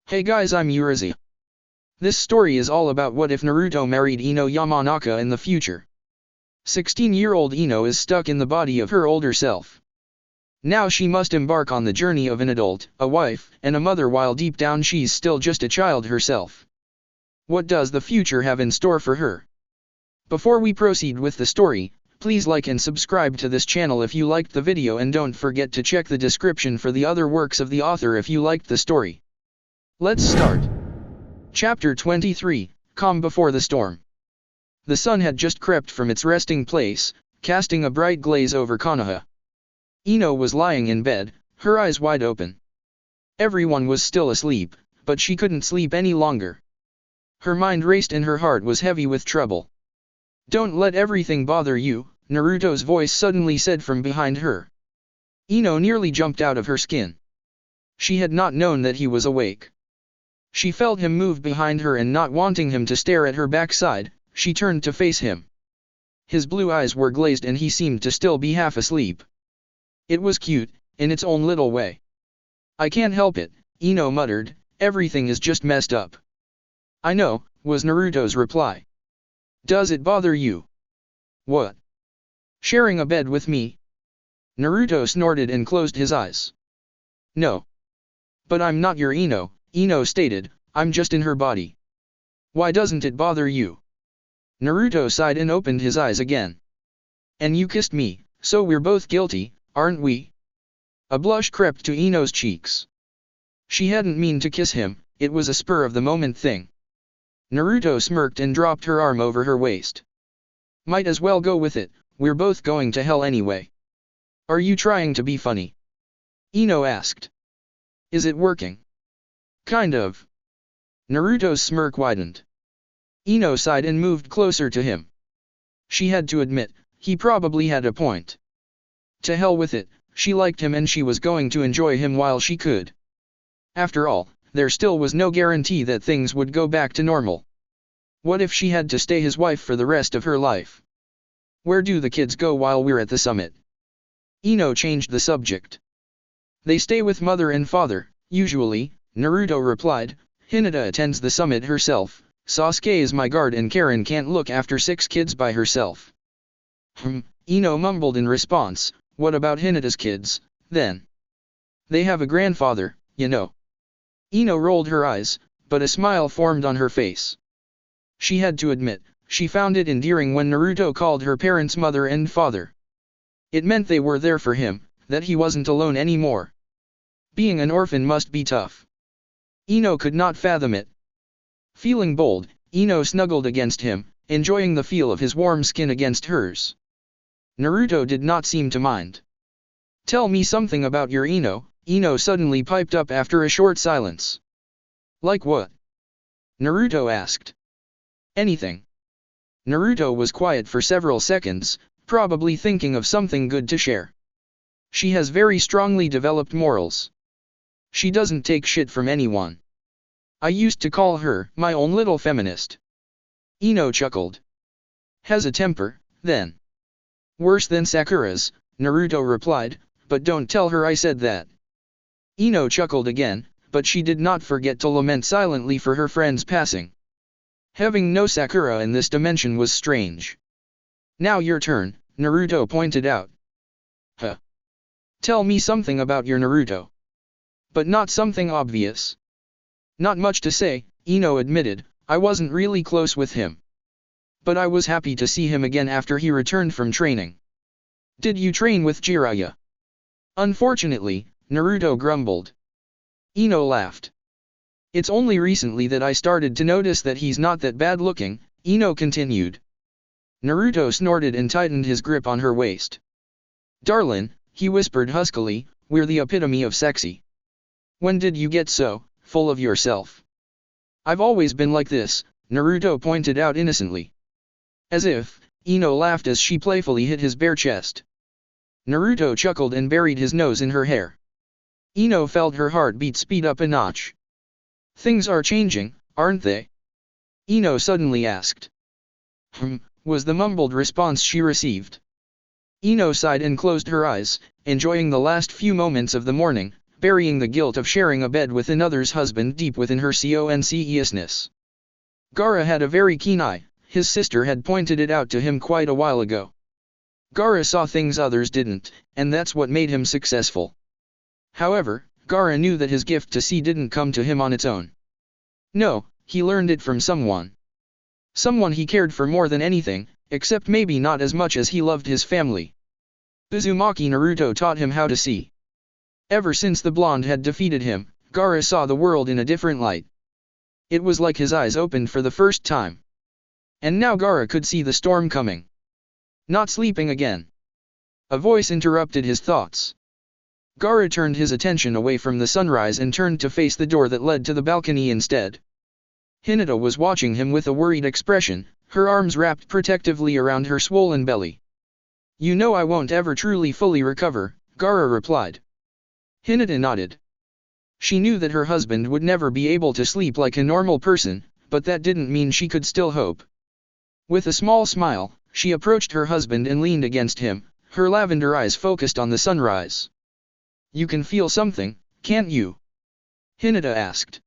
Hey guys, I'm Urizi. This story is all about what if Naruto married Ino Yamanaka in the future. 16-year-old Ino is stuck in the body of her older self. Now she must embark on the journey of an adult, a wife, and a mother while deep down she's still just a child herself. What does the future have in store for her? Before we proceed with the story, please like and subscribe to this channel if you liked the video, and don't forget to check the description for the other works of the author if you liked the story. Let's start. Chapter 23, Calm Before the Storm. The sun had just crept from its resting place, casting a bright glaze over Konoha. Ino was lying in bed, her eyes wide open. Everyone was still asleep, but she couldn't sleep any longer. Her mind raced and her heart was heavy with trouble. "Don't let everything bother you," Naruto's voice suddenly said from behind her. Ino nearly jumped out of her skin. She had not known that he was awake. She felt him move behind her, and not wanting him to stare at her backside, she turned to face him. His blue eyes were glazed and he seemed to still be half asleep. It was cute, in its own little way. "I can't help it," Ino muttered, "everything is just messed up." "I know," was Naruto's reply. "Does it bother you?" "What? Sharing a bed with me?" Naruto snorted and closed his eyes. "No. But I'm not your Ino," Ino stated, "I'm just in her body." "Why doesn't it bother you?" Naruto sighed and opened his eyes again. "And you kissed me, so we're both guilty, aren't we?" A blush crept to Ino's cheeks. She hadn't meant to kiss him, it was a spur-of-the-moment thing. Naruto smirked and dropped her arm over her waist. "Might as well go with it, we're both going to hell anyway." "Are you trying to be funny?" Ino asked. "Is it working?" "Kind of." Naruto's smirk widened. Ino sighed and moved closer to him. She had to admit, he probably had a point. To hell with it, she liked him and she was going to enjoy him while she could. After all, there still was no guarantee that things would go back to normal. What if she had to stay his wife for the rest of her life? "Where do the kids go while we're at the summit?" Ino changed the subject. "They stay with mother and father, usually," Naruto replied. "Hinata attends the summit herself, Sasuke is my guard, and Karen can't look after 6 kids by herself." Ino mumbled in response, "What about Hinata's kids, then?" "They have a grandfather, you know." Ino rolled her eyes, but a smile formed on her face. She had to admit, she found it endearing when Naruto called her parents mother and father. It meant they were there for him, that he wasn't alone anymore. Being an orphan must be tough. Ino could not fathom it. Feeling bold, Ino snuggled against him, enjoying the feel of his warm skin against hers. Naruto did not seem to mind. "Tell me something about your Ino," Ino suddenly piped up after a short silence. "Like what?" Naruto asked. "Anything." Naruto was quiet for several seconds, probably thinking of something good to share. "She has very strongly developed morals. She doesn't take shit from anyone. I used to call her my own little feminist." Ino chuckled. "Has a temper, then?" "Worse than Sakura's," Naruto replied, "but don't tell her I said that." Ino chuckled again, but she did not forget to lament silently for her friend's passing. Having no Sakura in this dimension was strange. "Now your turn," Naruto pointed out. "Huh. Tell me something about your Naruto. But not something obvious." "Not much to say," Ino admitted, "I wasn't really close with him. But I was happy to see him again after he returned from training." "Did you train with Jiraiya?" "Unfortunately," Naruto grumbled. Ino laughed. "It's only recently that I started to notice that he's not that bad looking," Ino continued. Naruto snorted and tightened his grip on her waist. "Darlin'," he whispered huskily, "we're the epitome of sexy. When did you get so full of yourself?" "I've always been like this," Naruto pointed out innocently. "As if," Ino laughed as she playfully hit his bare chest. Naruto chuckled and buried his nose in her hair. Ino felt her heartbeat speed up a notch. "Things are changing, aren't they?" Ino suddenly asked. Was the mumbled response she received. Ino sighed and closed her eyes, enjoying the last few moments of the morning, burying the guilt of sharing a bed with another's husband deep within her consciousness. Gaara had a very keen eye, his sister had pointed it out to him quite a while ago. Gaara saw things others didn't, and that's what made him successful. However, Gaara knew that his gift to see didn't come to him on its own. No, he learned it from someone. Someone he cared for more than anything, except maybe not as much as he loved his family. Uzumaki Naruto taught him how to see. Ever since the blonde had defeated him, Gaara saw the world in a different light. It was like his eyes opened for the first time. And now Gaara could see the storm coming. Not sleeping again. A voice interrupted his thoughts. Gaara turned his attention away from the sunrise and turned to face the door that led to the balcony instead. Hinata was watching him with a worried expression, her arms wrapped protectively around her swollen belly. "You know I won't ever truly fully recover," Gaara replied. Hinata nodded. She knew that her husband would never be able to sleep like a normal person, but that didn't mean she could still hope. With a small smile, she approached her husband and leaned against him, her lavender eyes focused on the sunrise. "You can feel something, can't you?" Hinata asked.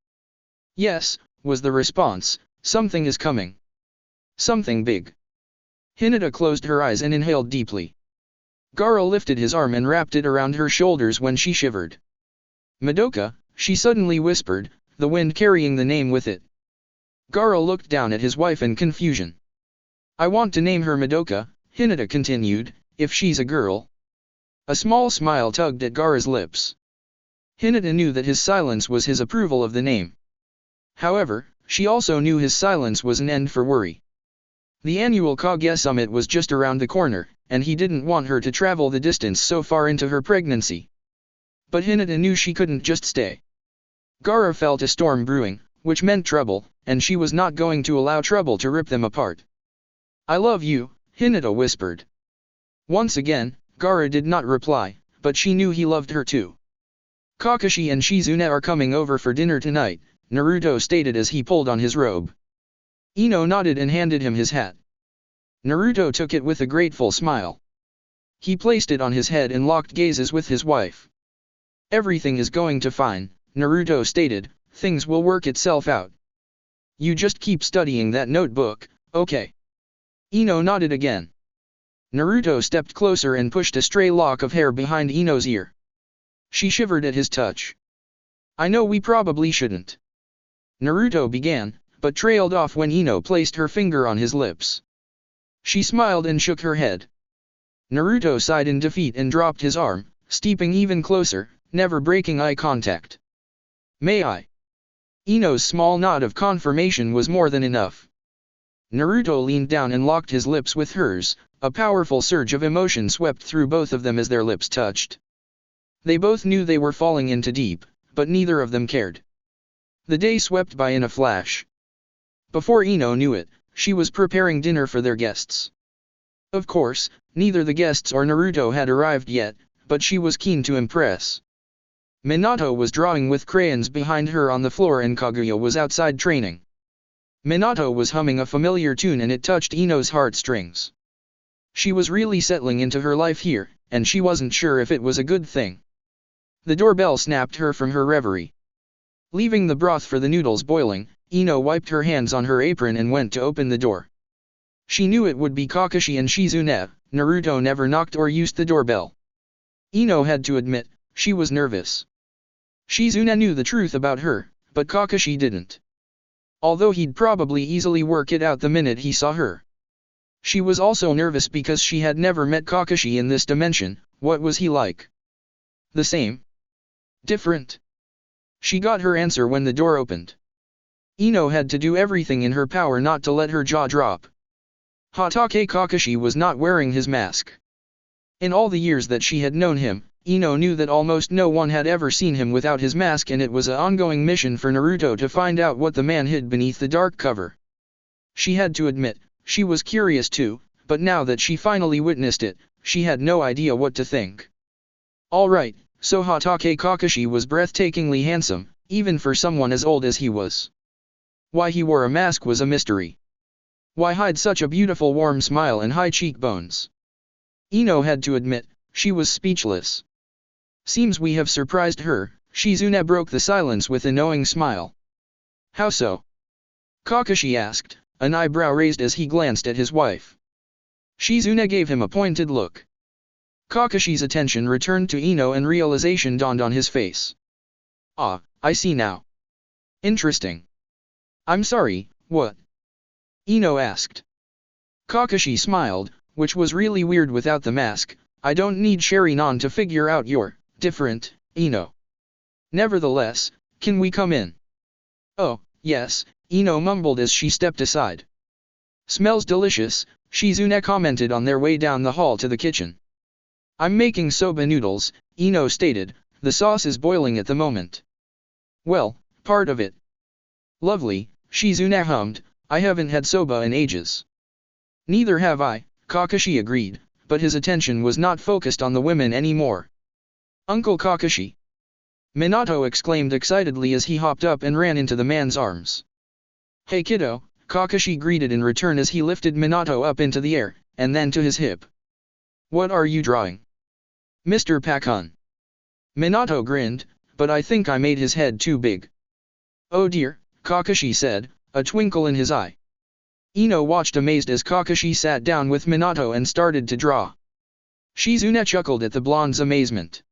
"Yes," was the response, "something is coming. Something big." Hinata closed her eyes and inhaled deeply. Gaara lifted his arm and wrapped it around her shoulders when she shivered. "Madoka," she suddenly whispered, the wind carrying the name with it. Gaara looked down at his wife in confusion. "I want to name her Madoka," Hinata continued, "if she's a girl." A small smile tugged at Gaara's lips. Hinata knew that his silence was his approval of the name. However, she also knew his silence was an end for worry. The annual Kage summit was just around the corner, and he didn't want her to travel the distance so far into her pregnancy. But Hinata knew she couldn't just stay. Gaara felt a storm brewing, which meant trouble, and she was not going to allow trouble to rip them apart. "I love you," Hinata whispered. Once again, Gaara did not reply, but she knew he loved her too. "Kakashi and Shizune are coming over for dinner tonight," Naruto stated as he pulled on his robe. Ino nodded and handed him his hat. Naruto took it with a grateful smile. He placed it on his head and locked gazes with his wife. "Everything is going to fine," Naruto stated, "things will work itself out. You just keep studying that notebook, okay?" Ino nodded again. Naruto stepped closer and pushed a stray lock of hair behind Ino's ear. She shivered at his touch. "I know we probably shouldn't." Naruto began, but trailed off when Ino placed her finger on his lips. She smiled and shook her head. Naruto sighed in defeat and dropped his arm, stepping even closer, never breaking eye contact. "May I?" Ino's small nod of confirmation was more than enough. Naruto leaned down and locked his lips with hers, a powerful surge of emotion swept through both of them as their lips touched. They both knew they were falling into deep, but neither of them cared. The day swept by in a flash. Before Ino knew it, she was preparing dinner for their guests. Of course, neither the guests or Naruto had arrived yet, but she was keen to impress. Minato was drawing with crayons behind her on the floor and Kaguya was outside training. Minato was humming a familiar tune and it touched Ino's heartstrings. She was really settling into her life here, and she wasn't sure if it was a good thing. The doorbell snapped her from her reverie. Leaving the broth for the noodles boiling, Ino wiped her hands on her apron and went to open the door. She knew it would be Kakashi and Shizune. Naruto never knocked or used the doorbell. Ino had to admit, she was nervous. Shizune knew the truth about her, but Kakashi didn't. Although he'd probably easily work it out the minute he saw her. She was also nervous because she had never met Kakashi in this dimension. What was he like? The same? Different? She got her answer when the door opened. Ino had to do everything in her power not to let her jaw drop. Hatake Kakashi was not wearing his mask. In all the years that she had known him, Ino knew that almost no one had ever seen him without his mask, and it was an ongoing mission for Naruto to find out what the man hid beneath the dark cover. She had to admit, she was curious too, but now that she finally witnessed it, she had no idea what to think. Alright, so Hatake Kakashi was breathtakingly handsome, even for someone as old as he was. Why he wore a mask was a mystery. Why hide such a beautiful warm smile and high cheekbones? Ino had to admit, she was speechless. Seems we have surprised her, Shizune broke the silence with a knowing smile. How so? Kakashi asked, an eyebrow raised as he glanced at his wife. Shizune gave him a pointed look. Kakashi's attention returned to Ino and realization dawned on his face. Ah, I see now. Interesting. I'm sorry, what? Ino asked. Kakashi smiled, which was really weird without the mask. I don't need Sharinon to figure out you're different, Ino. Nevertheless, can we come in? Oh, yes, Ino mumbled as she stepped aside. Smells delicious, Shizune commented on their way down the hall to the kitchen. I'm making soba noodles, Ino stated, the sauce is boiling at the moment. Well, part of it. Lovely, Shizune hummed, I haven't had soba in ages. Neither have I, Kakashi agreed, but his attention was not focused on the women anymore. Uncle Kakashi! Minato exclaimed excitedly as he hopped up and ran into the man's arms. Hey kiddo, Kakashi greeted in return as he lifted Minato up into the air, and then to his hip. What are you drawing? Mr. Pakun. Minato grinned, but I think I made his head too big. Oh dear, Kakashi said, a twinkle in his eye. Ino watched amazed as Kakashi sat down with Minato and started to draw. Shizune chuckled at the blonde's amazement.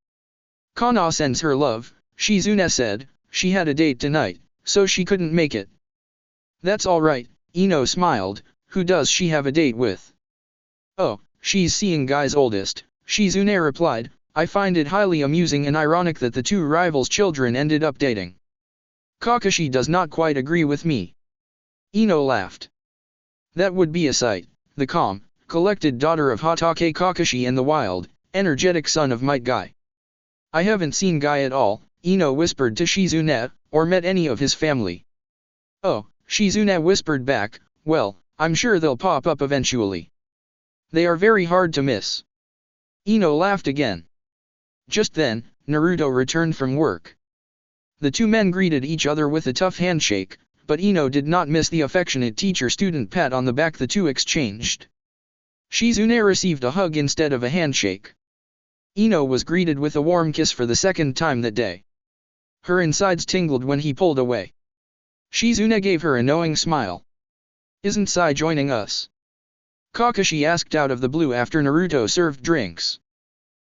Kana sends her love, Shizune said, she had a date tonight, so she couldn't make it. That's alright, Ino smiled, who does she have a date with? Oh, she's seeing Guy's oldest, Shizune replied, I find it highly amusing and ironic that the two rivals' children ended up dating. Kakashi does not quite agree with me. Ino laughed. That would be a sight, the calm, collected daughter of Hatake Kakashi and the wild, energetic son of Might Guy. I haven't seen Guy at all, Ino whispered to Shizune, or met any of his family. Oh, Shizune whispered back, well, I'm sure they'll pop up eventually. They are very hard to miss. Ino laughed again. Just then, Naruto returned from work. The two men greeted each other with a tough handshake, but Ino did not miss the affectionate teacher-student pat on the back the two exchanged. Shizune received a hug instead of a handshake. Ino was greeted with a warm kiss for the second time that day. Her insides tingled when he pulled away. Shizune gave her a knowing smile. Isn't Sai joining us? Kakashi asked out of the blue after Naruto served drinks.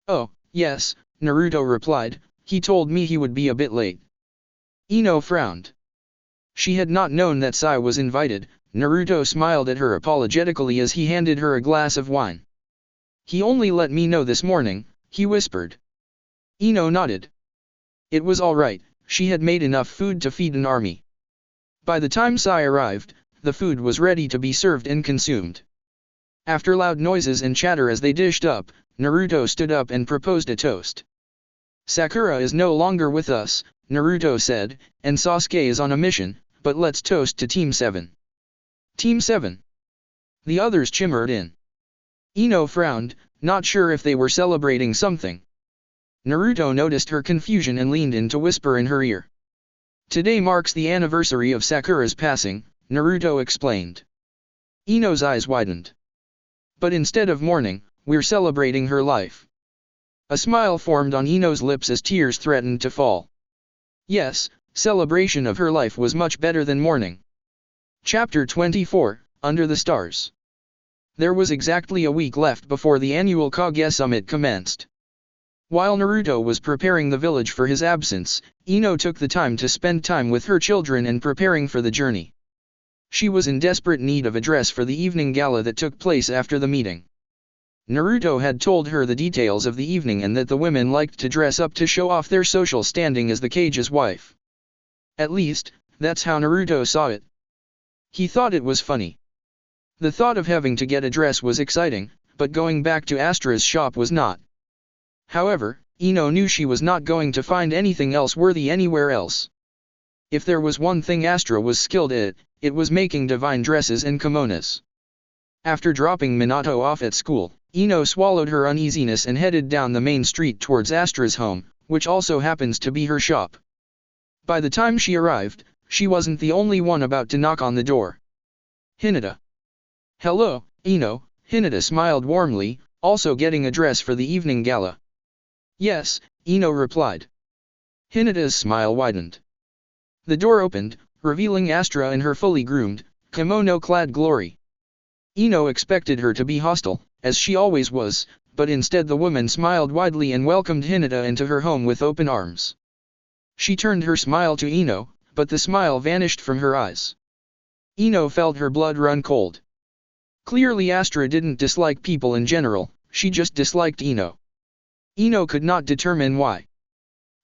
Oh, yes, Naruto replied, he told me he would be a bit late. Ino frowned. She had not known that Sai was invited. Naruto smiled at her apologetically as he handed her a glass of wine. He only let me know this morning, he whispered. Ino nodded. It was all right, she had made enough food to feed an army. By the time Sai arrived, the food was ready to be served and consumed. After loud noises and chatter as they dished up, Naruto stood up and proposed a toast. Sakura is no longer with us, Naruto said, and Sasuke is on a mission, but let's toast to Team 7. Team 7. The others chimed in. Ino frowned, not sure if they were celebrating something. Naruto noticed her confusion and leaned in to whisper in her ear. Today marks the anniversary of Sakura's passing, Naruto explained. Ino's eyes widened. But instead of mourning, we're celebrating her life. A smile formed on Ino's lips as tears threatened to fall. Yes, celebration of her life was much better than mourning. Chapter 24, Under the Stars. There was exactly a week left before the annual Kage Summit commenced. While Naruto was preparing the village for his absence, Ino took the time to spend time with her children and preparing for the journey. She was in desperate need of a dress for the evening gala that took place after the meeting. Naruto had told her the details of the evening and that the women liked to dress up to show off their social standing as the Kage's wife. At least, that's how Naruto saw it. He thought it was funny. The thought of having to get a dress was exciting, but going back to Astra's shop was not. However, Ino knew she was not going to find anything else worthy anywhere else. If there was one thing Astra was skilled at, it was making divine dresses and kimonos. After dropping Minato off at school, Ino swallowed her uneasiness and headed down the main street towards Astra's home, which also happens to be her shop. By the time she arrived, she wasn't the only one about to knock on the door. Hinata. Hello, Ino, Hinata smiled warmly, also getting a dress for the evening gala. Yes, Ino replied. Hinata's smile widened. The door opened, revealing Astra in her fully groomed, kimono-clad glory. Ino expected her to be hostile, as she always was, but instead the woman smiled widely and welcomed Hinata into her home with open arms. She turned her smile to Ino, but the smile vanished from her eyes. Ino felt her blood run cold. Clearly Astra didn't dislike people in general, she just disliked Ino. Ino could not determine why.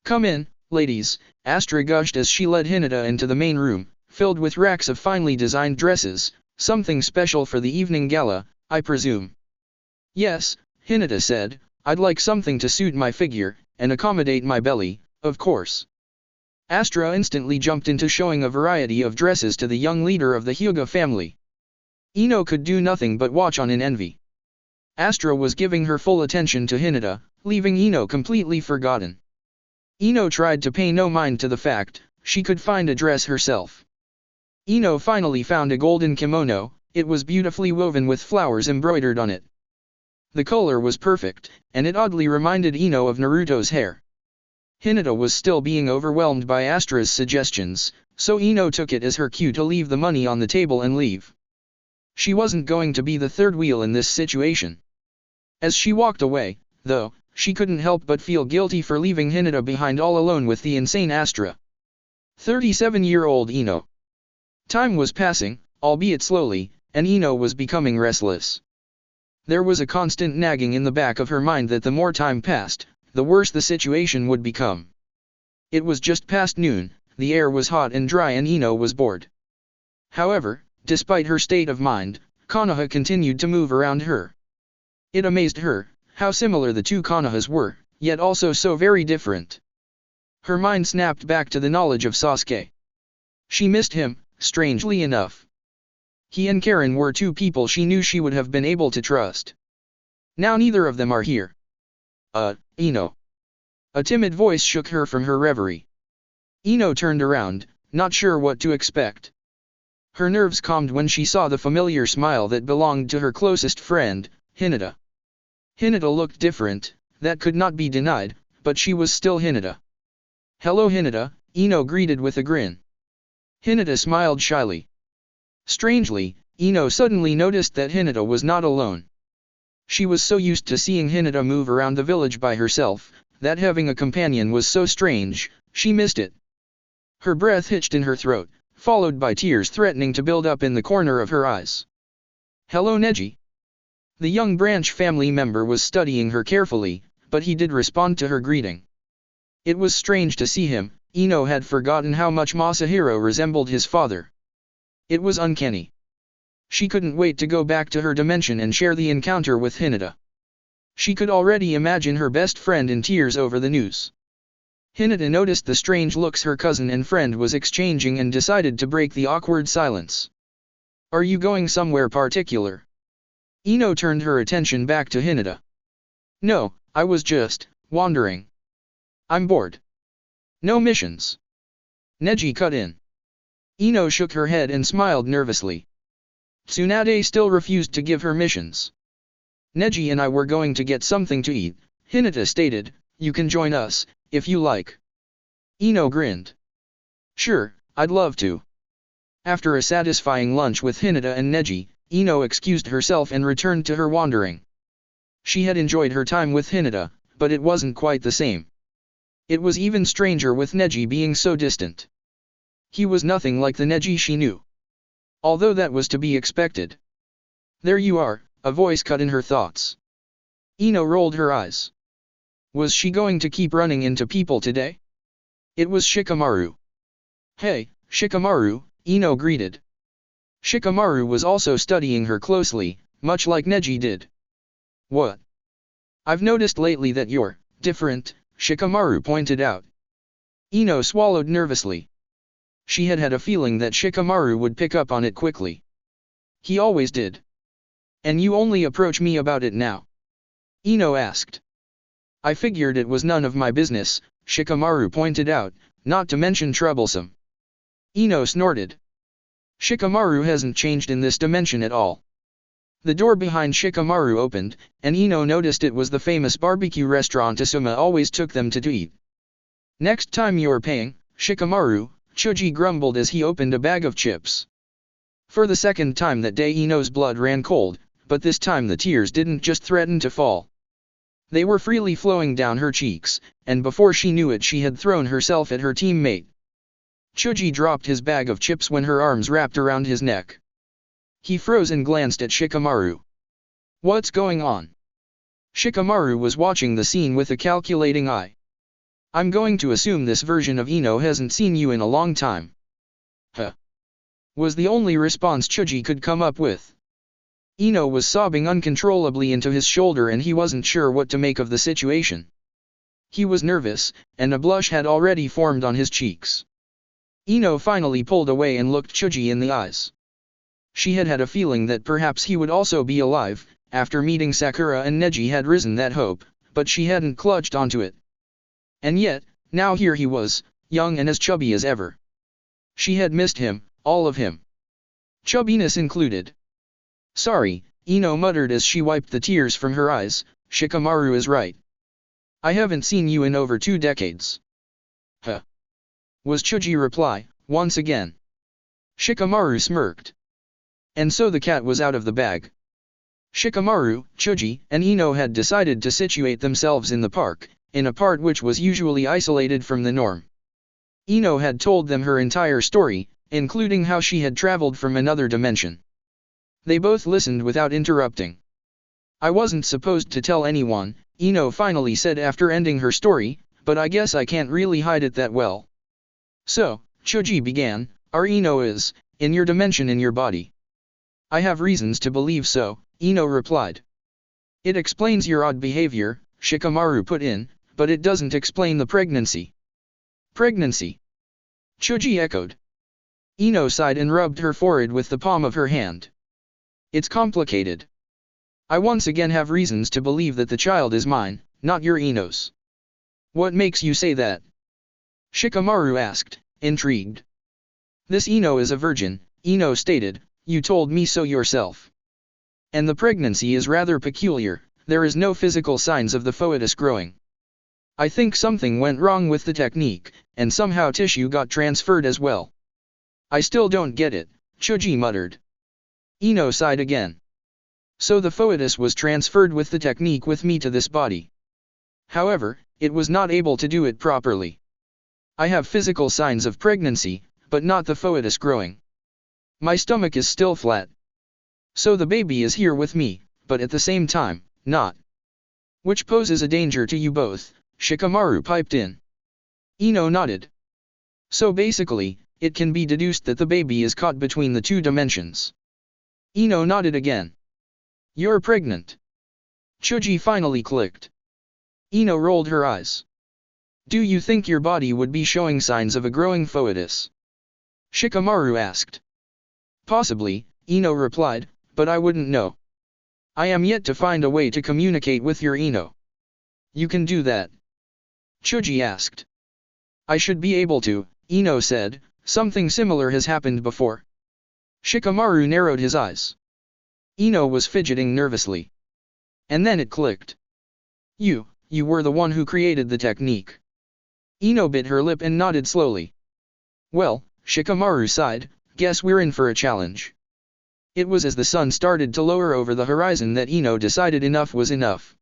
"Come in, ladies," Astra gushed as she led Hinata into the main room, filled with racks of finely designed dresses, "something special for the evening gala, I presume." "Yes," Hinata said, "I'd like something to suit my figure, and accommodate my belly, of course." Astra instantly jumped into showing a variety of dresses to the young leader of the Hyuga family. Ino could do nothing but watch on in envy. Astra was giving her full attention to Hinata, leaving Ino completely forgotten. Ino tried to pay no mind to the fact, she could find a dress herself. Ino finally found a golden kimono, it was beautifully woven with flowers embroidered on it. The color was perfect, and it oddly reminded Ino of Naruto's hair. Hinata was still being overwhelmed by Astra's suggestions, so Ino took it as her cue to leave the money on the table and leave. She wasn't going to be the third wheel in this situation. As she walked away, though, she couldn't help but feel guilty for leaving Hinata behind all alone with the insane Astra. 37-year-old Ino. Time was passing, albeit slowly, and Ino was becoming restless. There was a constant nagging in the back of her mind that the more time passed, the worse the situation would become. It was just past noon, the air was hot and dry and Ino was bored. However, despite her state of mind, Konoha continued to move around her. It amazed her, how similar the two Konohas were, yet also so very different. Her mind snapped back to the knowledge of Sasuke. She missed him, strangely enough. He and Karen were two people she knew she would have been able to trust. Now neither of them are here. Ino. A timid voice shook her from her reverie. Ino turned around, not sure what to expect. Her nerves calmed when she saw the familiar smile that belonged to her closest friend, Hinata. Hinata looked different, that could not be denied, but she was still Hinata. "Hello Hinata," Ino greeted with a grin. Hinata smiled shyly. Strangely, Ino suddenly noticed that Hinata was not alone. She was so used to seeing Hinata move around the village by herself, that having a companion was so strange, she missed it. Her breath hitched in her throat, followed by tears threatening to build up in the corner of her eyes. "Hello Neji." The young branch family member was studying her carefully, but he did respond to her greeting. It was strange to see him, Ino had forgotten how much Masahiro resembled his father. It was uncanny. She couldn't wait to go back to her dimension and share the encounter with Hinata. She could already imagine her best friend in tears over the news. Hinata noticed the strange looks her cousin and friend was exchanging and decided to break the awkward silence. "Are you going somewhere particular?" Ino turned her attention back to Hinata. "No, I was just wandering. I'm bored." "No missions?" Neji cut in. Ino shook her head and smiled nervously. Tsunade still refused to give her missions. "Neji and I were going to get something to eat," Hinata stated, "you can join us, if you like." Ino grinned. "Sure, I'd love to." After a satisfying lunch with Hinata and Neji, Ino excused herself and returned to her wandering. She had enjoyed her time with Hinata, but it wasn't quite the same. It was even stranger with Neji being so distant. He was nothing like the Neji she knew. Although that was to be expected. "There you are," a voice cut in her thoughts. Ino rolled her eyes. Was she going to keep running into people today? It was Shikamaru. "Hey, Shikamaru," Ino greeted. Shikamaru was also studying her closely, much like Neji did. "What? I've noticed lately that you're different," Shikamaru pointed out. Ino swallowed nervously. She had had a feeling that Shikamaru would pick up on it quickly. He always did. "And you only approach me about it now?" Ino asked. "I figured it was none of my business," Shikamaru pointed out, "not to mention troublesome." Ino snorted. Shikamaru hasn't changed in this dimension at all. The door behind Shikamaru opened, and Ino noticed it was the famous barbecue restaurant Asuma always took them to eat. Next time you're paying, Shikamaru, Choji grumbled as he opened a bag of chips. For the second time that day Ino's blood ran cold, but this time the tears didn't just threaten to fall. They were freely flowing down her cheeks, and before she knew it she had thrown herself at her teammate. Choji dropped his bag of chips when her arms wrapped around his neck. He froze and glanced at Shikamaru. What's going on? Shikamaru was watching the scene with a calculating eye. I'm going to assume this version of Ino hasn't seen you in a long time. Huh. Was the only response Choji could come up with. Ino was sobbing uncontrollably into his shoulder and he wasn't sure what to make of the situation. He was nervous, and a blush had already formed on his cheeks. Ino finally pulled away and looked Choji in the eyes. She had had a feeling that perhaps he would also be alive. After meeting Sakura and Neji had risen that hope, but she hadn't clutched onto it. And yet, now here he was, young and as chubby as ever. She had missed him, all of him. Chubbiness included. Sorry, Ino muttered as she wiped the tears from her eyes, Shikamaru is right. I haven't seen you in over 2 decades. Huh. Was Choji's reply, once again. Shikamaru smirked. And so the cat was out of the bag. Shikamaru, Choji, and Ino had decided to situate themselves in the park, in a part which was usually isolated from the norm. Ino had told them her entire story, including how she had traveled from another dimension. They both listened without interrupting. I wasn't supposed to tell anyone, Ino finally said after ending her story, but I guess I can't really hide it that well. So, Choji began, our Ino is, in your dimension in your body. I have reasons to believe so, Ino replied. It explains your odd behavior, Shikamaru put in, but it doesn't explain the pregnancy. Pregnancy? Choji echoed. Ino sighed and rubbed her forehead with the palm of her hand. It's complicated. I once again have reasons to believe that the child is mine, not your Ino's. What makes you say that? Shikamaru asked, intrigued. This Ino is a virgin, Ino stated, you told me so yourself. And the pregnancy is rather peculiar, there is no physical signs of the foetus growing. I think something went wrong with the technique, and somehow tissue got transferred as well. I still don't get it, Choji muttered. Ino sighed again. So the foetus was transferred with the technique with me to this body. However, it was not able to do it properly. I have physical signs of pregnancy, but not the foetus growing. My stomach is still flat. So the baby is here with me, but at the same time, not. Which poses a danger to you both, Shikamaru piped in. Ino nodded. So basically, it can be deduced that the baby is caught between the 2 dimensions. Ino nodded again. You're pregnant. Choji finally clicked. Ino rolled her eyes. Do you think your body would be showing signs of a growing foetus? Shikamaru asked. Possibly, Ino replied, but I wouldn't know. I am yet to find a way to communicate with your Ino. You can do that? Choji asked. I should be able to, Ino said, something similar has happened before. Shikamaru narrowed his eyes. Ino was fidgeting nervously. And then it clicked. You were the one who created the technique. Ino bit her lip and nodded slowly. Well, Shikamaru sighed, guess we're in for a challenge. It was as the sun started to lower over the horizon that Ino decided enough was enough.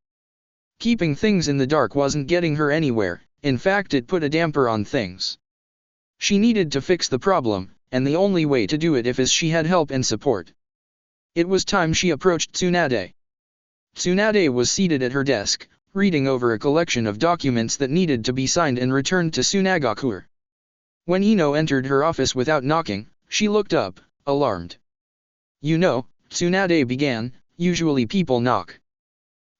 Keeping things in the dark wasn't getting her anywhere, in fact it put a damper on things. She needed to fix the problem, and the only way to do it is she had help and support. It was time she approached Tsunade. Tsunade was seated at her desk, reading over a collection of documents that needed to be signed and returned to Tsunagaku. When Ino entered her office without knocking, she looked up, alarmed. You know, Tsunade began, usually people knock.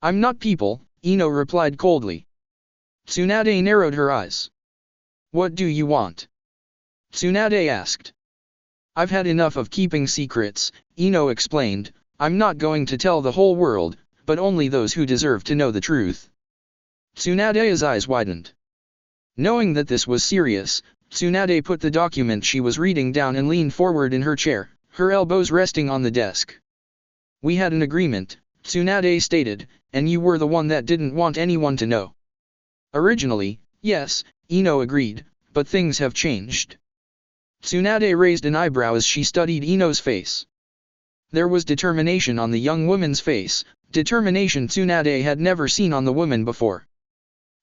I'm not people, Ino replied coldly. Tsunade narrowed her eyes. What do you want? Tsunade asked. I've had enough of keeping secrets, Ino explained, I'm not going to tell the whole world, but only those who deserve to know the truth. Tsunade's eyes widened. Knowing that this was serious, Tsunade put the document she was reading down and leaned forward in her chair, her elbows resting on the desk. We had an agreement, Tsunade stated, and you were the one that didn't want anyone to know. Originally, yes, Ino agreed, but things have changed. Tsunade raised an eyebrow as she studied Ino's face. There was determination on the young woman's face, determination Tsunade had never seen on the woman before.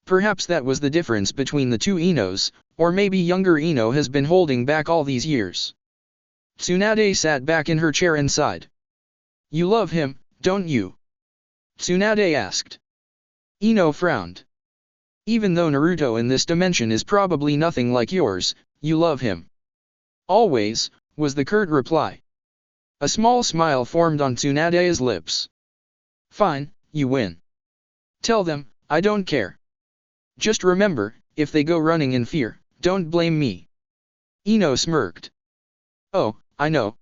Perhaps that was the difference between the two Inos, or maybe younger Ino has been holding back all these years. Tsunade sat back in her chair and sighed. You love him, don't you? Tsunade asked. Ino frowned. Even though Naruto in this dimension is probably nothing like yours, you love him. Always, was the curt reply. A small smile formed on Tsunade's lips. Fine, you win. Tell them, I don't care. Just remember, if they go running in fear, don't blame me. Ino smirked. Oh, I know.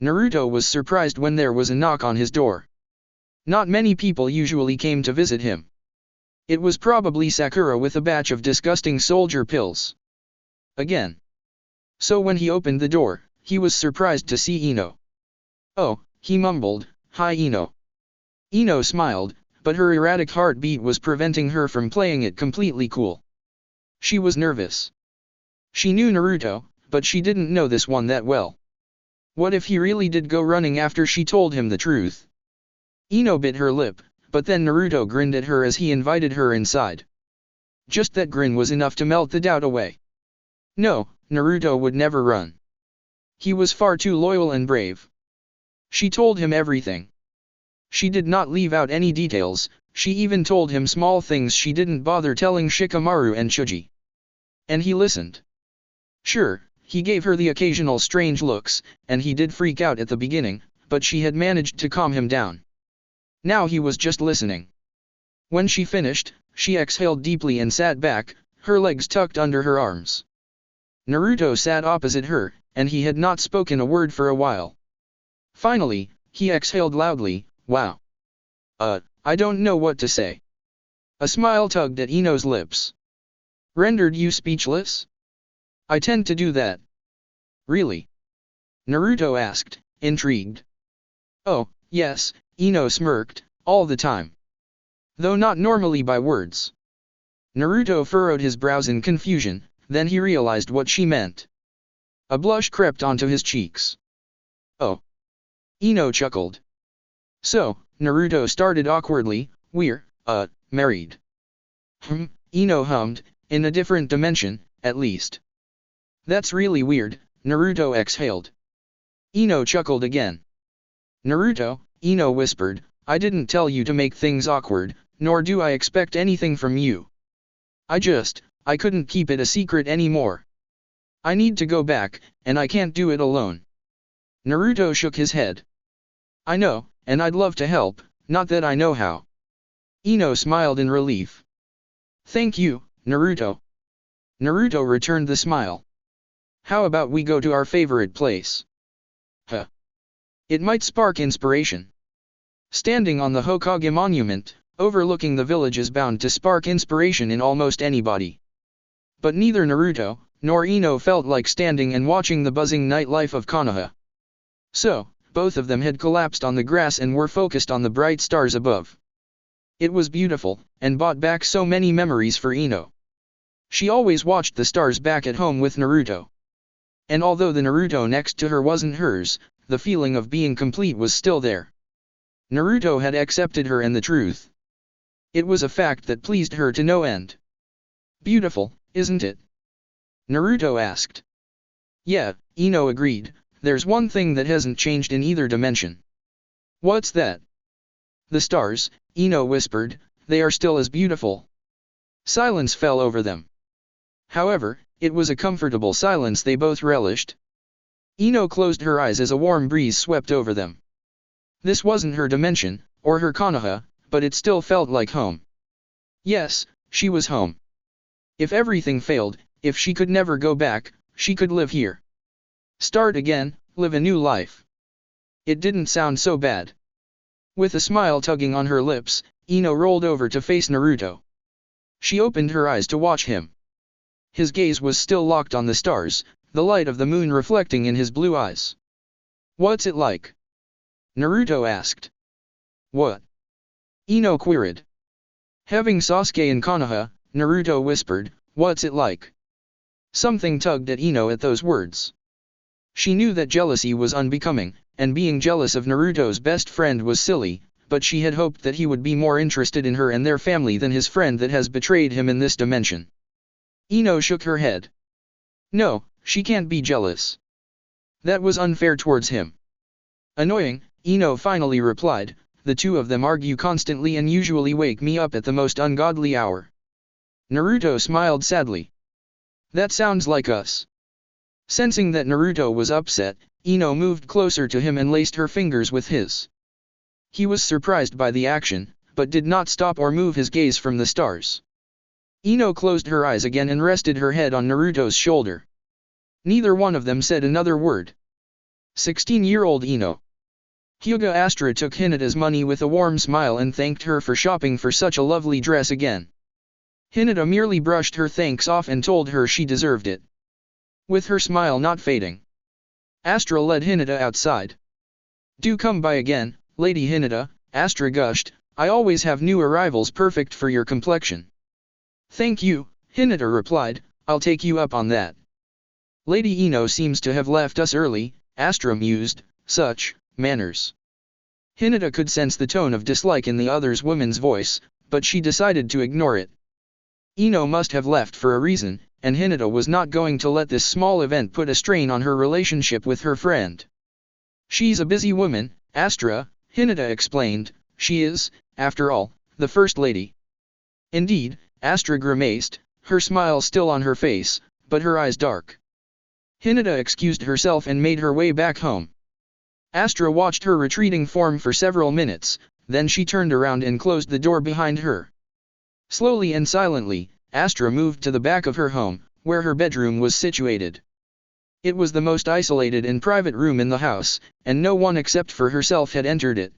Naruto was surprised when there was a knock on his door. Not many people usually came to visit him. It was probably Sakura with a batch of disgusting soldier pills. Again. So when he opened the door, he was surprised to see Ino. Oh, he mumbled, hi Ino. Ino smiled, but her erratic heartbeat was preventing her from playing it completely cool. She was nervous. She knew Naruto, but she didn't know this one that well. What if he really did go running after she told him the truth? Ino bit her lip, but then Naruto grinned at her as he invited her inside. Just that grin was enough to melt the doubt away. No, Naruto would never run. He was far too loyal and brave. She told him everything. She did not leave out any details, she even told him small things she didn't bother telling Shikamaru and Chuji. And he listened. Sure, he gave her the occasional strange looks, and he did freak out at the beginning, but she had managed to calm him down. Now he was just listening. When she finished, she exhaled deeply and sat back, her legs tucked under her arms. Naruto sat opposite her, and he had not spoken a word for a while. Finally, he exhaled loudly, wow. I don't know what to say. A smile tugged at Ino's lips. Rendered you speechless? I tend to do that. Really? Naruto asked, intrigued. Oh, yes, Ino smirked, all the time. Though not normally by words. Naruto furrowed his brows in confusion, then he realized what she meant. A blush crept onto his cheeks. Oh. Ino chuckled. So, Naruto started awkwardly, we're, married. Ino hummed, in a different dimension, at least. That's really weird, Naruto exhaled. Ino chuckled again. Naruto, Ino whispered, I didn't tell you to make things awkward, nor do I expect anything from you. I couldn't keep it a secret anymore. I need to go back, and I can't do it alone. Naruto shook his head. I know, and I'd love to help, not that I know how. Ino smiled in relief. Thank you, Naruto. Naruto returned the smile. How about we go to our favorite place? Huh. It might spark inspiration. Standing on the Hokage monument, overlooking the village is bound to spark inspiration in almost anybody. But neither Naruto, nor Ino felt like standing and watching the buzzing nightlife of Konoha. So, both of them had collapsed on the grass and were focused on the bright stars above. It was beautiful, and brought back so many memories for Ino. She always watched the stars back at home with Naruto. And although the Naruto next to her wasn't hers, the feeling of being complete was still there. Naruto had accepted her and the truth. It was a fact that pleased her to no end. Beautiful, isn't it? Naruto asked. Yeah, Ino agreed, there's one thing that hasn't changed in either dimension. What's that? The stars, Ino whispered, they are still as beautiful. Silence fell over them. However, it was a comfortable silence they both relished. Ino closed her eyes as a warm breeze swept over them. This wasn't her dimension, or her Konoha, but it still felt like home. Yes, she was home. If everything failed, if she could never go back, she could live here. Start again, live a new life. It didn't sound so bad. With a smile tugging on her lips, Ino rolled over to face Naruto. She opened her eyes to watch him. His gaze was still locked on the stars, the light of the moon reflecting in his blue eyes. What's it like? Naruto asked. What? Ino queried. Having Sasuke in Konoha, Naruto whispered, what's it like? Something tugged at Ino at those words. She knew that jealousy was unbecoming, and being jealous of Naruto's best friend was silly, but she had hoped that he would be more interested in her and their family than his friend that has betrayed him in this dimension. Ino shook her head. No, she can't be jealous. That was unfair towards him. Annoying, Ino finally replied, the two of them argue constantly and usually wake me up at the most ungodly hour. Naruto smiled sadly. That sounds like us. Sensing that Naruto was upset, Ino moved closer to him and laced her fingers with his. He was surprised by the action, but did not stop or move his gaze from the stars. Ino closed her eyes again and rested her head on Naruto's shoulder. Neither one of them said another word. 16-year-old Ino. Hyuga Astra took Hinata's money with a warm smile and thanked her for shopping for such a lovely dress again. Hinata merely brushed her thanks off and told her she deserved it. With her smile not fading, Astra led Hinata outside. Do come by again, Lady Hinata, Astra gushed, I always have new arrivals perfect for your complexion. Thank you, Hinata replied, I'll take you up on that. Lady Ino seems to have left us early, Astra mused, such manners. Hinata could sense the tone of dislike in the other's woman's voice, but she decided to ignore it. Ino must have left for a reason, and Hinata was not going to let this small event put a strain on her relationship with her friend. She's a busy woman, Astra, Hinata explained, she is, after all, the First Lady. Indeed, Astra grimaced, her smile still on her face, but her eyes dark. Hinata excused herself and made her way back home. Astra watched her retreating form for several minutes, then she turned around and closed the door behind her. Slowly and silently, Astra moved to the back of her home, where her bedroom was situated. It was the most isolated and private room in the house, and no one except for herself had entered it.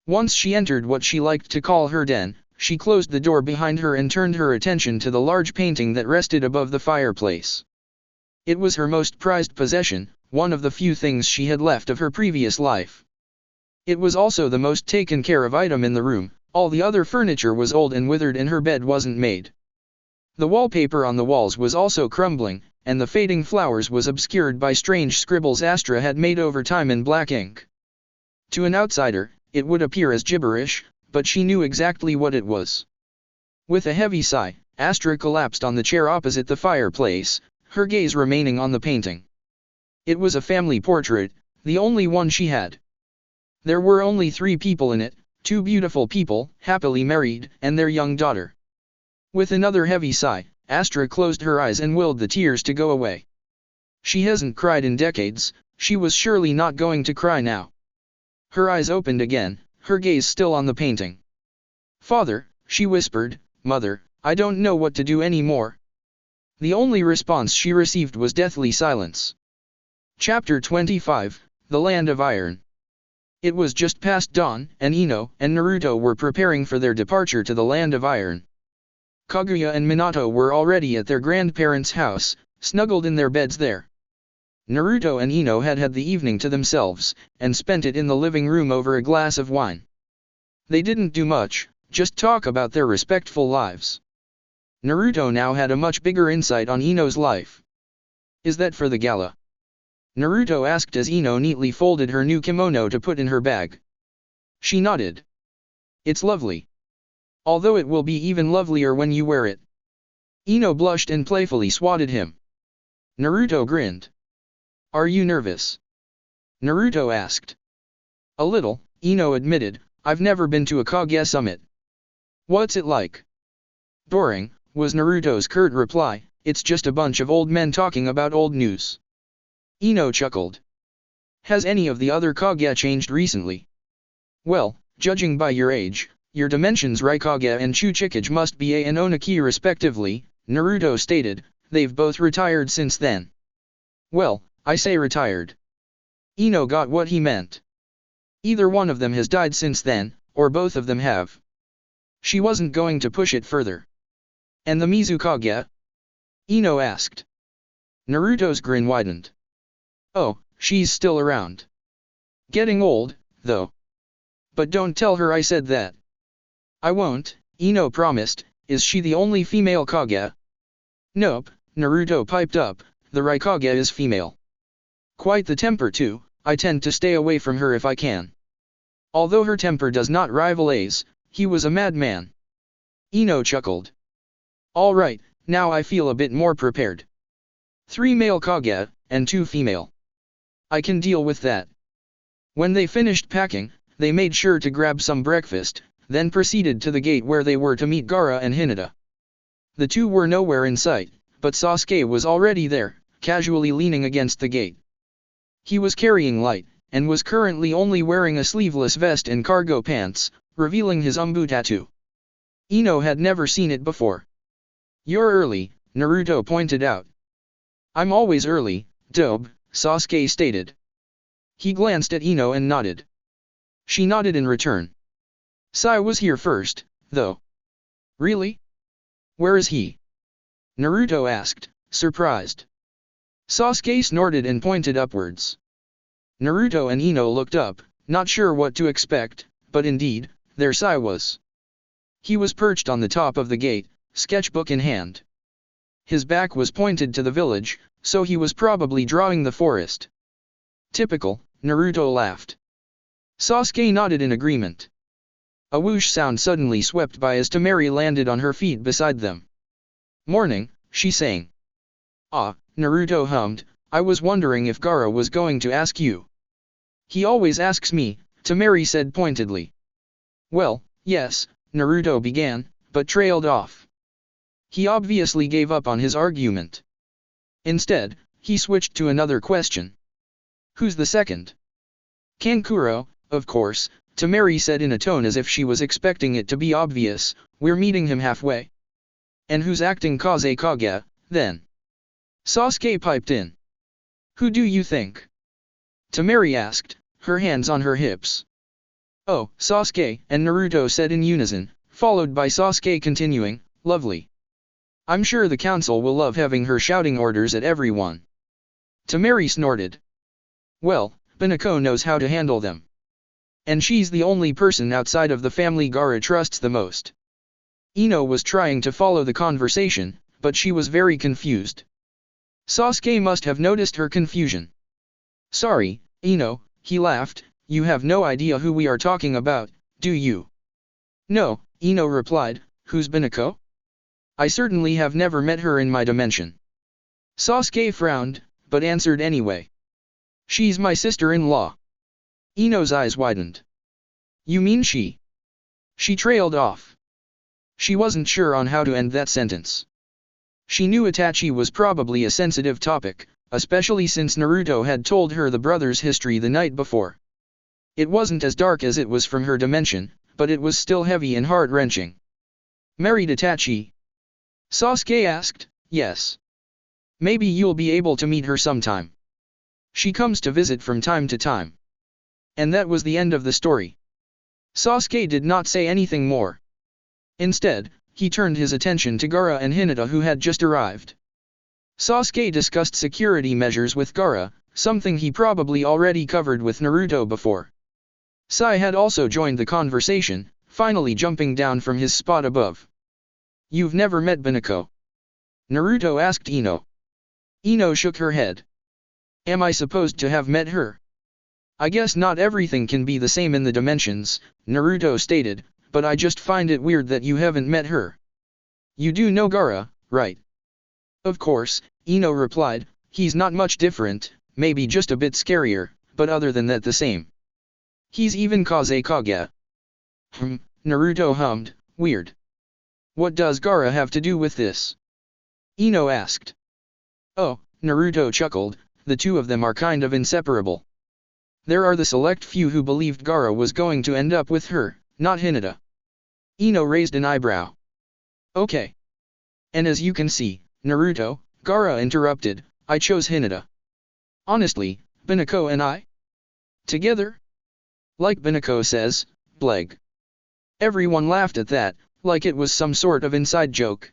Once she entered what she liked to call her den, she closed the door behind her and turned her attention to the large painting that rested above the fireplace. It was her most prized possession, one of the few things she had left of her previous life. It was also the most taken care of item in the room, all the other furniture was old and withered and her bed wasn't made. The wallpaper on the walls was also crumbling, and the fading flowers was obscured by strange scribbles Astra had made over time in black ink. To an outsider, it would appear as gibberish, but she knew exactly what it was. With a heavy sigh, Astra collapsed on the chair opposite the fireplace, her gaze remaining on the painting. It was a family portrait, the only one she had. There were only 3 people in it, 2 beautiful people, happily married, and their young daughter. With another heavy sigh, Astra closed her eyes and willed the tears to go away. She hasn't cried in decades, she was surely not going to cry now. Her eyes opened again, her gaze still on the painting. Father, she whispered, Mother, I don't know what to do anymore. The only response she received was deathly silence. Chapter 25, The Land of Iron. It was just past dawn, and Ino and Naruto were preparing for their departure to the Land of Iron. Kaguya and Minato were already at their grandparents' house, snuggled in their beds there. Naruto and Ino had had the evening to themselves, and spent it in the living room over a glass of wine. They didn't do much, just talk about their respectful lives. Naruto now had a much bigger insight on Ino's life. Is that for the gala? Naruto asked as Ino neatly folded her new kimono to put in her bag. She nodded. It's lovely. Although it will be even lovelier when you wear it. Ino blushed and playfully swatted him. Naruto grinned. Are you nervous? Naruto asked. A little, Ino admitted, I've never been to a Kage summit. What's it like? Boring, was Naruto's curt reply, it's just a bunch of old men talking about old news. Ino chuckled. Has any of the other Kage changed recently? Well, judging by your age, your dimensions Raikage and Chuchikage must be A and Onaki respectively, Naruto stated, they've both retired since then. Well, I say retired. Ino got what he meant. Either one of them has died since then, or both of them have. She wasn't going to push it further. And the Mizukage? Ino asked. Naruto's grin widened. Oh, she's still around. Getting old, though. But don't tell her I said that. I won't, Ino promised. Is she the only female Kage? Nope, Naruto piped up, the Raikage is female. Quite the temper too, I tend to stay away from her if I can. Although her temper does not rival A's, he was a madman. Ino chuckled. Alright, now I feel a bit more prepared. 3 male Kage, and 2 female. I can deal with that. When they finished packing, they made sure to grab some breakfast, then proceeded to the gate where they were to meet Gaara and Hinata. The two were nowhere in sight, but Sasuke was already there, casually leaning against the gate. He was carrying light, and was currently only wearing a sleeveless vest and cargo pants, revealing his umbu tattoo. Ino had never seen it before. You're early, Naruto pointed out. I'm always early, Dobe, Sasuke stated. He glanced at Ino and nodded. She nodded in return. Sai was here first, though. Really? Where is he? Naruto asked, surprised. Sasuke snorted and pointed upwards. Naruto and Ino looked up, not sure what to expect, but indeed, there Sai was. He was perched on the top of the gate, sketchbook in hand. His back was pointed to the village, so he was probably drawing the forest. Typical, Naruto laughed. Sasuke nodded in agreement. A whoosh sound suddenly swept by as Temari landed on her feet beside them. Morning, she sang. Ah, Naruto hummed, I was wondering if Gaara was going to ask you. He always asks me, Temari said pointedly. Well, yes, Naruto began, but trailed off. He obviously gave up on his argument. Instead, he switched to another question. Who's the second? Kankuro, of course, Temari said in a tone as if she was expecting it to be obvious, we're meeting him halfway. And who's acting Kage, then? Sasuke piped in. Who do you think? Temari asked, her hands on her hips. Oh, Sasuke, and Naruto said in unison, followed by Sasuke continuing, lovely. I'm sure the council will love having her shouting orders at everyone. Temari snorted. Well, Binako knows how to handle them. And she's the only person outside of the family Gaara trusts the most. Ino was trying to follow the conversation, but she was very confused. Sasuke must have noticed her confusion. Sorry, Ino, he laughed, you have no idea who we are talking about, do you? No, Ino replied, who's Binako? I certainly have never met her in my dimension. Sasuke frowned, but answered anyway. She's my sister-in-law. Ino's eyes widened. You mean she? She trailed off. She wasn't sure on how to end that sentence. She knew Itachi was probably a sensitive topic, especially since Naruto had told her the brother's history the night before. It wasn't as dark as it was from her dimension, but it was still heavy and heart-wrenching. Married Itachi? Sasuke asked, yes. Maybe you'll be able to meet her sometime. She comes to visit from time to time. And that was the end of the story. Sasuke did not say anything more. Instead, he turned his attention to Gaara and Hinata who had just arrived. Sasuke discussed security measures with Gaara, something he probably already covered with Naruto before. Sai had also joined the conversation, finally jumping down from his spot above. You've never met Binako? Naruto asked Ino. Ino shook her head. Am I supposed to have met her? I guess not everything can be the same in the dimensions, Naruto stated, but I just find it weird that you haven't met her. You do know Gaara, right? Of course, Ino replied, he's not much different, maybe just a bit scarier, but other than that the same. He's even Kage. Naruto hummed, weird. What does Gaara have to do with this? Ino asked. Oh, Naruto chuckled, the two of them are kind of inseparable. There are the select few who believed Gaara was going to end up with her, not Hinata. Ino raised an eyebrow. Okay. And as you can see, Naruto, Gaara interrupted, I chose Hinata. Honestly, Binako and I? Together? Like Binako says, bleg. Everyone laughed at that, like it was some sort of inside joke.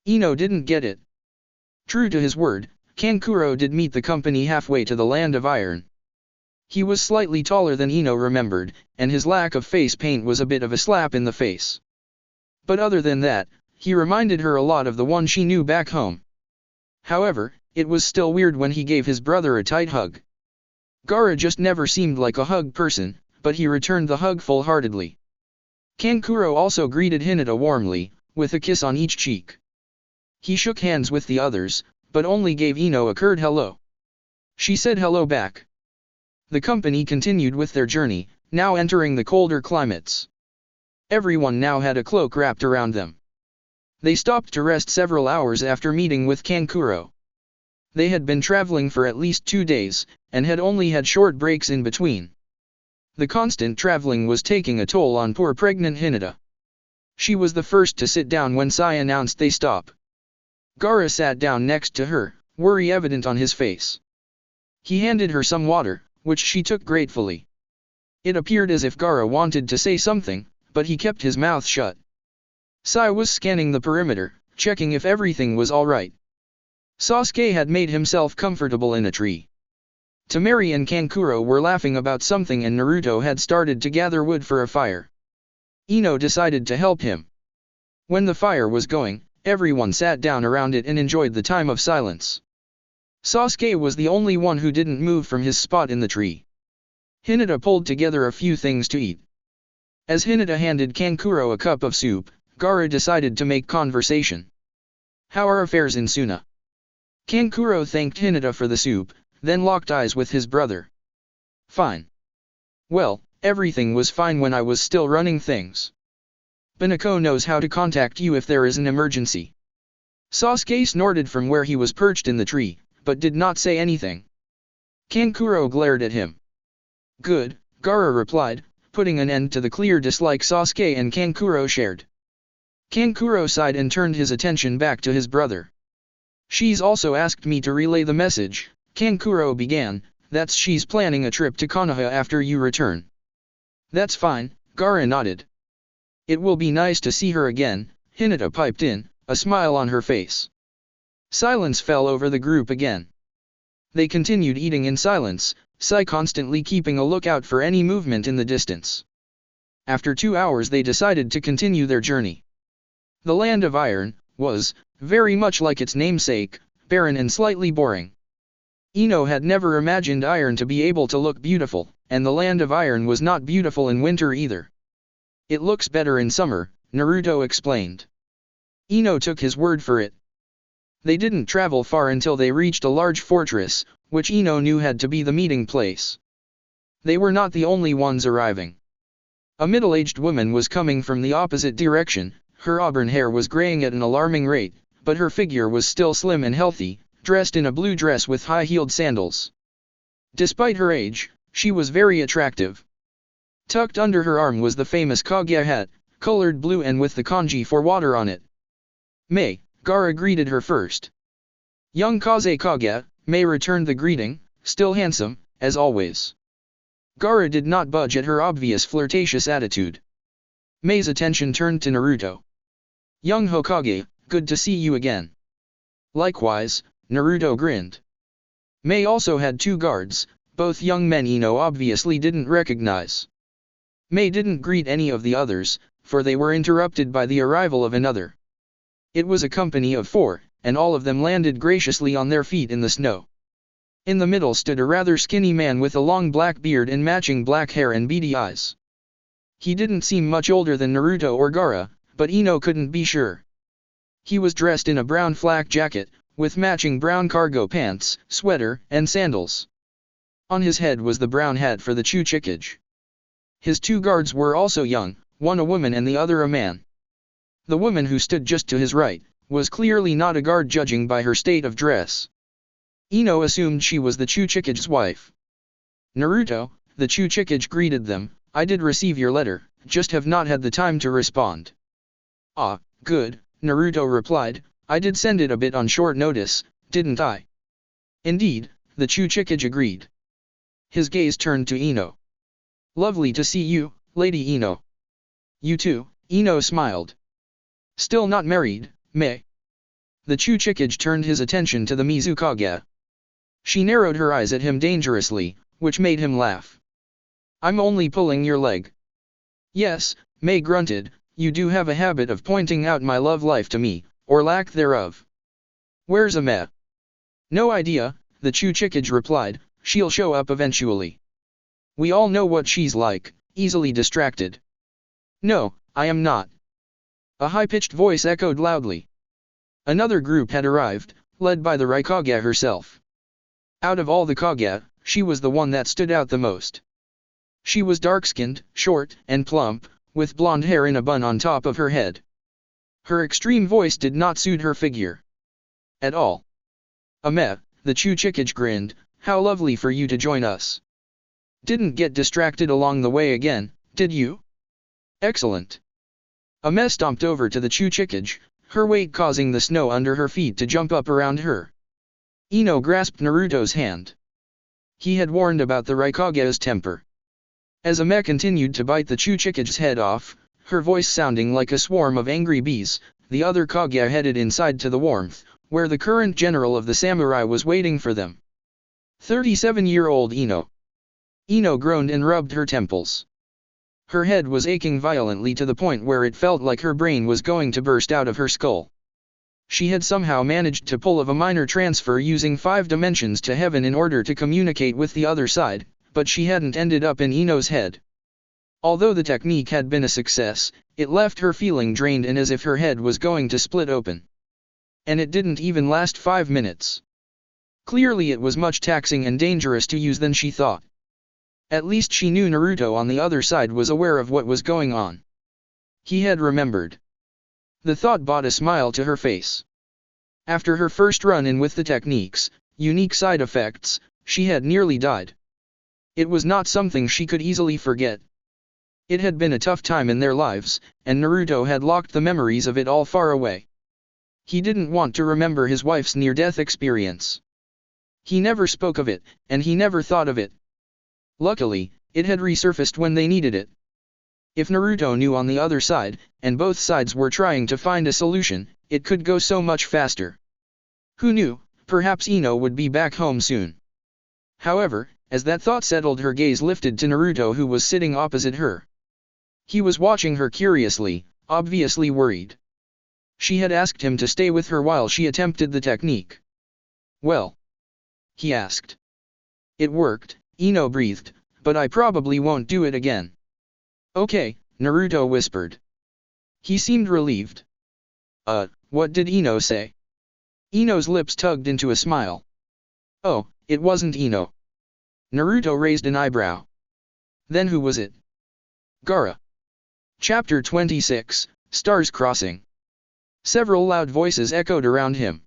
Ino didn't get it. True to his word, Kankuro did meet the company halfway to the land of iron. He was slightly taller than Ino remembered, and his lack of face paint was a bit of a slap in the face. But other than that, he reminded her a lot of the one she knew back home. However, it was still weird when he gave his brother a tight hug. Gaara just never seemed like a hug person, but he returned the hug full-heartedly. Kankuro also greeted Hinata warmly, with a kiss on each cheek. He shook hands with the others, but only gave Ino a curt hello. She said hello back. The company continued with their journey, now entering the colder climates. Everyone now had a cloak wrapped around them. They stopped to rest several hours after meeting with Kankuro. They had been traveling for at least 2 days, and had only had short breaks in between. The constant traveling was taking a toll on poor pregnant Hinata. She was the first to sit down when Sai announced they stop. Gaara sat down next to her, worry evident on his face. He handed her some water, which she took gratefully. It appeared as if Gaara wanted to say something, but he kept his mouth shut. Sai was scanning the perimeter, checking if everything was alright. Sasuke had made himself comfortable in a tree. Temari and Kankuro were laughing about something and Naruto had started to gather wood for a fire. Ino decided to help him. When the fire was going, everyone sat down around it and enjoyed the time of silence. Sasuke was the only one who didn't move from his spot in the tree. Hinata pulled together a few things to eat. As Hinata handed Kankuro a cup of soup, Gaara decided to make conversation. "How are affairs in Suna?" Kankuro thanked Hinata for the soup, then locked eyes with his brother. "Fine. Well, everything was fine when I was still running things. Banako knows how to contact you if there is an emergency." Sasuke snorted from where he was perched in the tree, but did not say anything. Kankuro glared at him. "Good," Gaara replied, putting an end to the clear dislike Sasuke and Kankuro shared. Kankuro sighed and turned his attention back to his brother. "She's also asked me to relay the message," Kankuro began, "that's she's planning a trip to Konoha after you return." "That's fine," Gaara nodded. "It will be nice to see her again," Hinata piped in, a smile on her face. Silence fell over the group again. They continued eating in silence, Sai constantly keeping a lookout for any movement in the distance. After 2 hours they decided to continue their journey. The land of iron was, very much like its namesake, barren and slightly boring. Ino had never imagined iron to be able to look beautiful, and the land of iron was not beautiful in winter either. "It looks better in summer," Naruto explained. Ino took his word for it. They didn't travel far until they reached a large fortress, which Ino knew had to be the meeting place. They were not the only ones arriving. A middle-aged woman was coming from the opposite direction. Her auburn hair was graying at an alarming rate, but her figure was still slim and healthy, dressed in a blue dress with high-heeled sandals. Despite her age, she was very attractive. Tucked under her arm was the famous Kage hat, colored blue and with the kanji for water on it. "Mei," Gaara greeted her first. Young Kaze Kage, Mei returned the greeting, still handsome, as always. Gaara did not budge at her obvious flirtatious attitude. Mei's attention turned to Naruto. "Young Hokage, good to see you again." "Likewise," Naruto grinned. Mei also had 2 guards, both young men Ino obviously didn't recognize. Mei didn't greet any of the others, for they were interrupted by the arrival of another. It was a company of 4, and all of them landed graciously on their feet in the snow. In the middle stood a rather skinny man with a long black beard and matching black hair and beady eyes. He didn't seem much older than Naruto or Gaara, but Ino couldn't be sure. He was dressed in a brown flak jacket, with matching brown cargo pants, sweater, and sandals. On his head was the brown hat for the Uchiha. His 2 guards were also young, one a woman and the other a man. The woman who stood just to his right, was clearly not a guard judging by her state of dress. Ino assumed she was the Uchiha's wife. "Naruto," the Uchiha greeted them, "I did receive your letter, just have not had the time to respond." "Ah, good," Naruto replied, "I did send it a bit on short notice, didn't I?" "Indeed," the Uchiha agreed. His gaze turned to Ino. "Lovely to see you, Lady Ino." "You too," Ino smiled. "Still not married, Mei?" The Uchiha turned his attention to the Mizukage. She narrowed her eyes at him dangerously, which made him laugh. "I'm only pulling your leg." "Yes," Mei grunted, you do have a habit of pointing out my love life to me, or lack thereof. Where's Ame? No idea, the Chuchikage replied, she'll show up eventually. We all know what she's like, easily distracted. No, I am not. A high-pitched voice echoed loudly. Another group had arrived, led by the Raikage herself. Out of all the Kage, she was the one that stood out the most. She was dark-skinned, short, and plump, with blonde hair in a bun on top of her head. Her extreme voice did not suit her figure at all. Ame, the Chuchikage grinned, how lovely for you to join us. Didn't get distracted along the way again, did you? Excellent. Ame stomped over to the Chuchikage, her weight causing the snow under her feet to jump up around her. Ino grasped Naruto's hand. He had warned about the Raikage's temper. As Ame continued to bite the Chuchikage's head off, her voice sounding like a swarm of angry bees, the other Kage headed inside to the warmth, where the current general of the samurai was waiting for them. 37-year-old Ino. Ino groaned and rubbed her temples. Her head was aching violently to the point where it felt like her brain was going to burst out of her skull. She had somehow managed to pull off a minor transfer using 5 dimensions to heaven in order to communicate with the other side, but she hadn't ended up in Ino's head. Although the technique had been a success, it left her feeling drained and as if her head was going to split open. And it didn't even last 5 minutes. Clearly it was much taxing and dangerous to use than she thought. At least she knew Naruto on the other side was aware of what was going on. He had remembered. The thought brought a smile to her face. After her first run-in with the technique's unique side effects, she had nearly died. It was not something she could easily forget. It had been a tough time in their lives, and Naruto had locked the memories of it all far away. He didn't want to remember his wife's near-death experience. He never spoke of it, and he never thought of it. Luckily, it had resurfaced when they needed it. If Naruto knew on the other side, and both sides were trying to find a solution, it could go so much faster. Who knew, perhaps Ino would be back home soon. However, as that thought settled, her gaze lifted to Naruto, who was sitting opposite her. He was watching her curiously, obviously worried. She had asked him to stay with her while she attempted the technique. Well? He asked. It worked, Ino breathed, but I probably won't do it again. Okay, Naruto whispered. He seemed relieved. What did Ino say? Ino's lips tugged into a smile. Oh, it wasn't Ino. Naruto raised an eyebrow. Then who was it? Gaara. Chapter 26, Stars Crossing. Several loud voices echoed around him.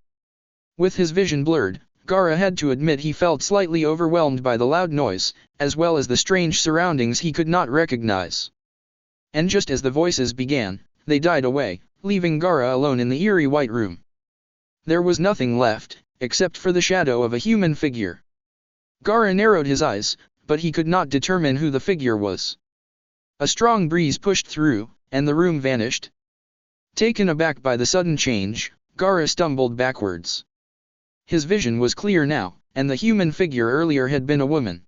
With his vision blurred, Gaara had to admit he felt slightly overwhelmed by the loud noise, as well as the strange surroundings he could not recognize. And just as the voices began, they died away, leaving Gaara alone in the eerie white room. There was nothing left, except for the shadow of a human figure. Gaara narrowed his eyes, but he could not determine who the figure was. A strong breeze pushed through, and the room vanished. Taken aback by the sudden change, Gaara stumbled backwards. His vision was clear now, and the human figure earlier had been a woman.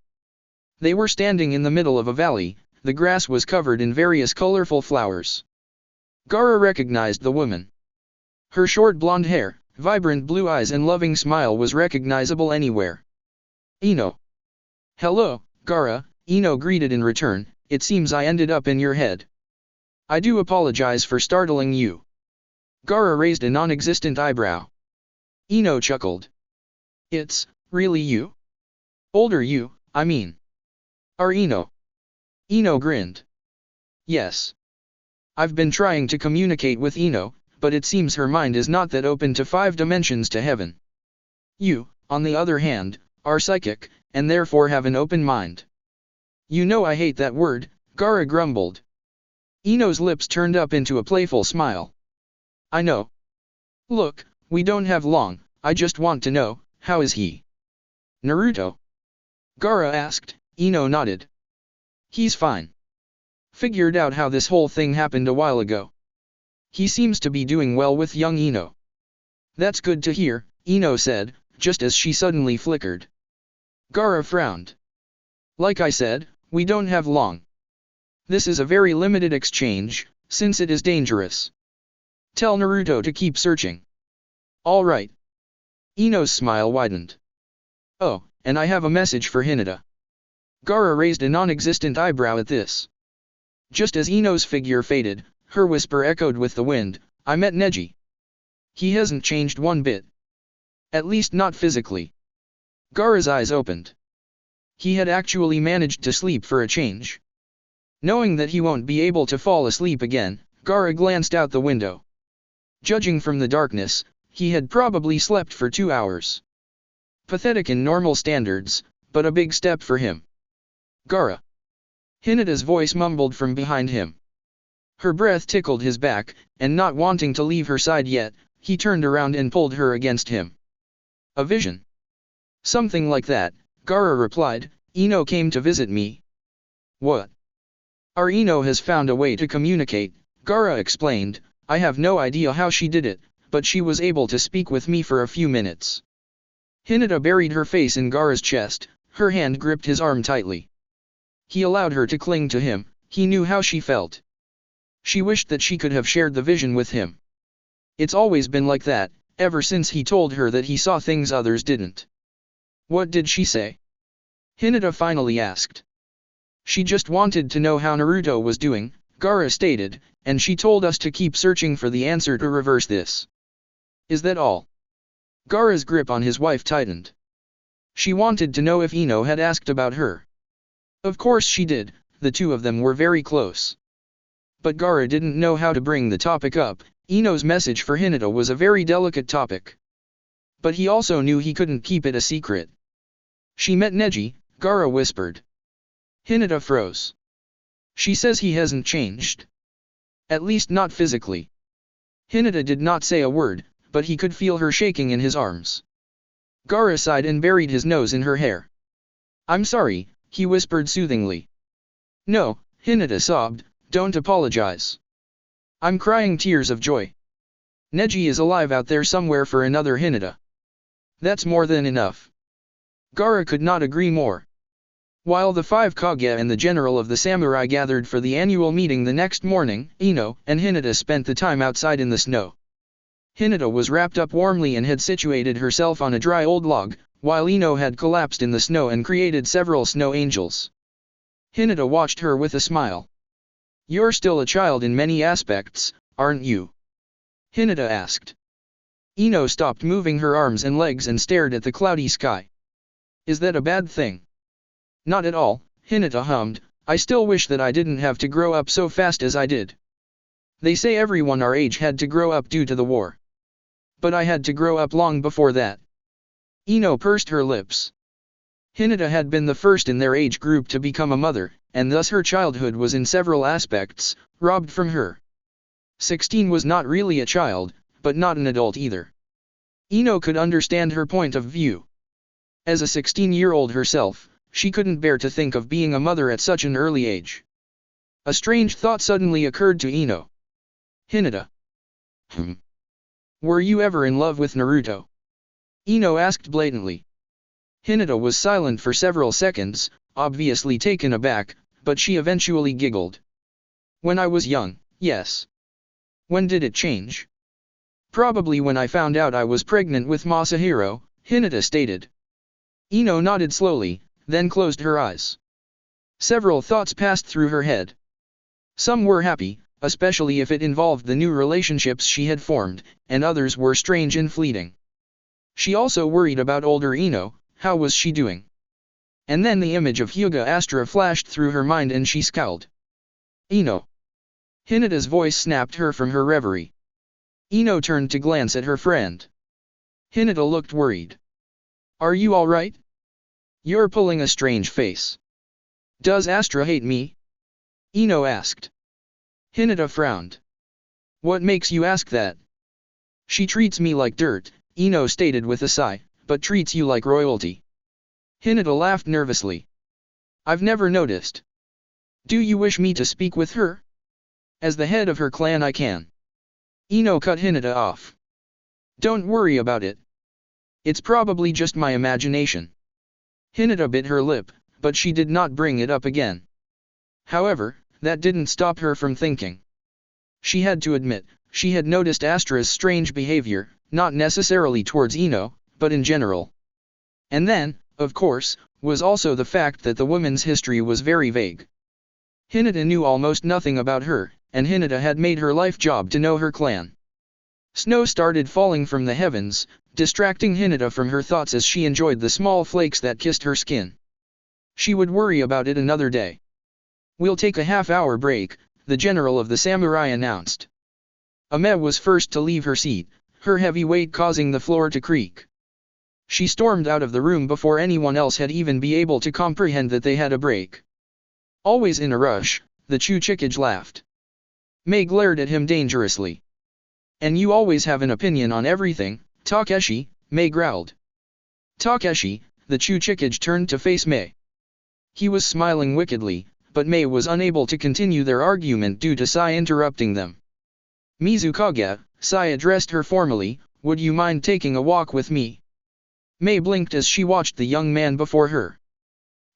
They were standing in the middle of a valley, the grass was covered in various colorful flowers. Gaara recognized the woman. Her short blonde hair, vibrant blue eyes and loving smile was recognizable anywhere. Ino. Hello, Gaara, Ino greeted in return, it seems I ended up in your head. I do apologize for startling you. Gaara raised a non-existent eyebrow. Ino chuckled. It's, really you? Older you, I mean. Ino. Ino grinned. Yes. I've been trying to communicate with Ino, but it seems her mind is not that open to 5 dimensions to heaven. You, on the other hand, are psychic, and therefore have an open mind. You know I hate that word, Gaara grumbled. Ino's lips turned up into a playful smile. I know. Look, we don't have long, I just want to know, how is he? Naruto? Gaara asked. Ino nodded. He's fine. Figured out how this whole thing happened a while ago. He seems to be doing well with young Ino. That's good to hear, Ino said, just as she suddenly flickered. Gaara frowned. Like I said, we don't have long. This is a very limited exchange, since it is dangerous. Tell Naruto to keep searching. All right. Ino's smile widened. Oh, and I have a message for Hinata. Gaara raised a non-existent eyebrow at this. Just as Ino's figure faded, her whisper echoed with the wind, I met Neji. He hasn't changed one bit. At least not physically. Gaara's eyes opened. He had actually managed to sleep for a change. Knowing that he won't be able to fall asleep again, Gaara glanced out the window. Judging from the darkness, he had probably slept for 2 hours. Pathetic in normal standards, but a big step for him. Gaara. Hinata's voice mumbled from behind him. Her breath tickled his back, and not wanting to leave her side yet, he turned around and pulled her against him. A vision. Something like that, Gaara replied, Ino came to visit me. What? Our Ino has found a way to communicate, Gaara explained, I have no idea how she did it, but she was able to speak with me for a few minutes. Hinata buried her face in Gaara's chest, her hand gripped his arm tightly. He allowed her to cling to him, he knew how she felt. She wished that she could have shared the vision with him. It's always been like that, ever since he told her that he saw things others didn't. What did she say? Hinata finally asked. She just wanted to know how Naruto was doing, Gaara stated, and she told us to keep searching for the answer to reverse this. Is that all? Gaara's grip on his wife tightened. She wanted to know if Ino had asked about her. Of course she did, the two of them were very close. But Gaara didn't know how to bring the topic up. Ino's message for Hinata was a very delicate topic. But he also knew he couldn't keep it a secret. She met Neji, Gaara whispered. Hinata froze. She says he hasn't changed. At least not physically. Hinata did not say a word, but he could feel her shaking in his arms. Gaara sighed and buried his nose in her hair. I'm sorry, he whispered soothingly. No, Hinata sobbed, don't apologize. I'm crying tears of joy. Neji is alive out there somewhere for another Hinata. That's more than enough. Gaara could not agree more. While the 5 Kage and the general of the samurai gathered for the annual meeting the next morning, Ino and Hinata spent the time outside in the snow. Hinata was wrapped up warmly and had situated herself on a dry old log, while Ino had collapsed in the snow and created several snow angels. Hinata watched her with a smile. You're still a child in many aspects, aren't you? Hinata asked. Ino stopped moving her arms and legs and stared at the cloudy sky. Is that a bad thing? Not at all, Hinata hummed, I still wish that I didn't have to grow up so fast as I did. They say everyone our age had to grow up due to the war. But I had to grow up long before that. Ino pursed her lips. Hinata had been the first in their age group to become a mother, and thus her childhood was in several aspects robbed from her. 16 was not really a child, but not an adult either. Ino could understand her point of view. As a 16-year-old herself, she couldn't bear to think of being a mother at such an early age. A strange thought suddenly occurred to Ino. Hinata. Were you ever in love with Naruto? Ino asked blatantly. Hinata was silent for several seconds, obviously taken aback, but she eventually giggled. When I was young, yes. When did it change? Probably when I found out I was pregnant with Masahiro, Hinata stated. Ino nodded slowly, then closed her eyes. Several thoughts passed through her head. Some were happy, especially if it involved the new relationships she had formed, and others were strange and fleeting. She also worried about older Ino, how was she doing? And then the image of Hyuga Astra flashed through her mind and she scowled. Ino. Hinata's voice snapped her from her reverie. Ino turned to glance at her friend. Hinata looked worried. Are you alright? You're pulling a strange face. Does Astra hate me? Ino asked. Hinata frowned. What makes you ask that? She treats me like dirt, Ino stated with a sigh, but treats you like royalty. Hinata laughed nervously. I've never noticed. Do you wish me to speak with her? As the head of her clan I can. Ino cut Hinata off. Don't worry about it. It's probably just my imagination. Hinata bit her lip, but she did not bring it up again. However, that didn't stop her from thinking. She had to admit, she had noticed Astra's strange behavior, not necessarily towards Ino, but in general. And then, of course, was also the fact that the woman's history was very vague. Hinata knew almost nothing about her, and Hinata had made her life job to know her clan. Snow started falling from the heavens, distracting Hinata from her thoughts as she enjoyed the small flakes that kissed her skin. She would worry about it another day. "We'll take a half-hour break," the general of the samurai announced. Ame was first to leave her seat, her heavy weight causing the floor to creak. She stormed out of the room before anyone else had even been able to comprehend that they had a break. Always in a rush, the Chuchikage laughed. Mei glared at him dangerously. "And you always have an opinion on everything, Takeshi," Mei growled. "Takeshi," the Chuchikage turned to face Mei. He was smiling wickedly, but Mei was unable to continue their argument due to Sai interrupting them. "Mizukage," Sai addressed her formally, "would you mind taking a walk with me?" Mei blinked as she watched the young man before her.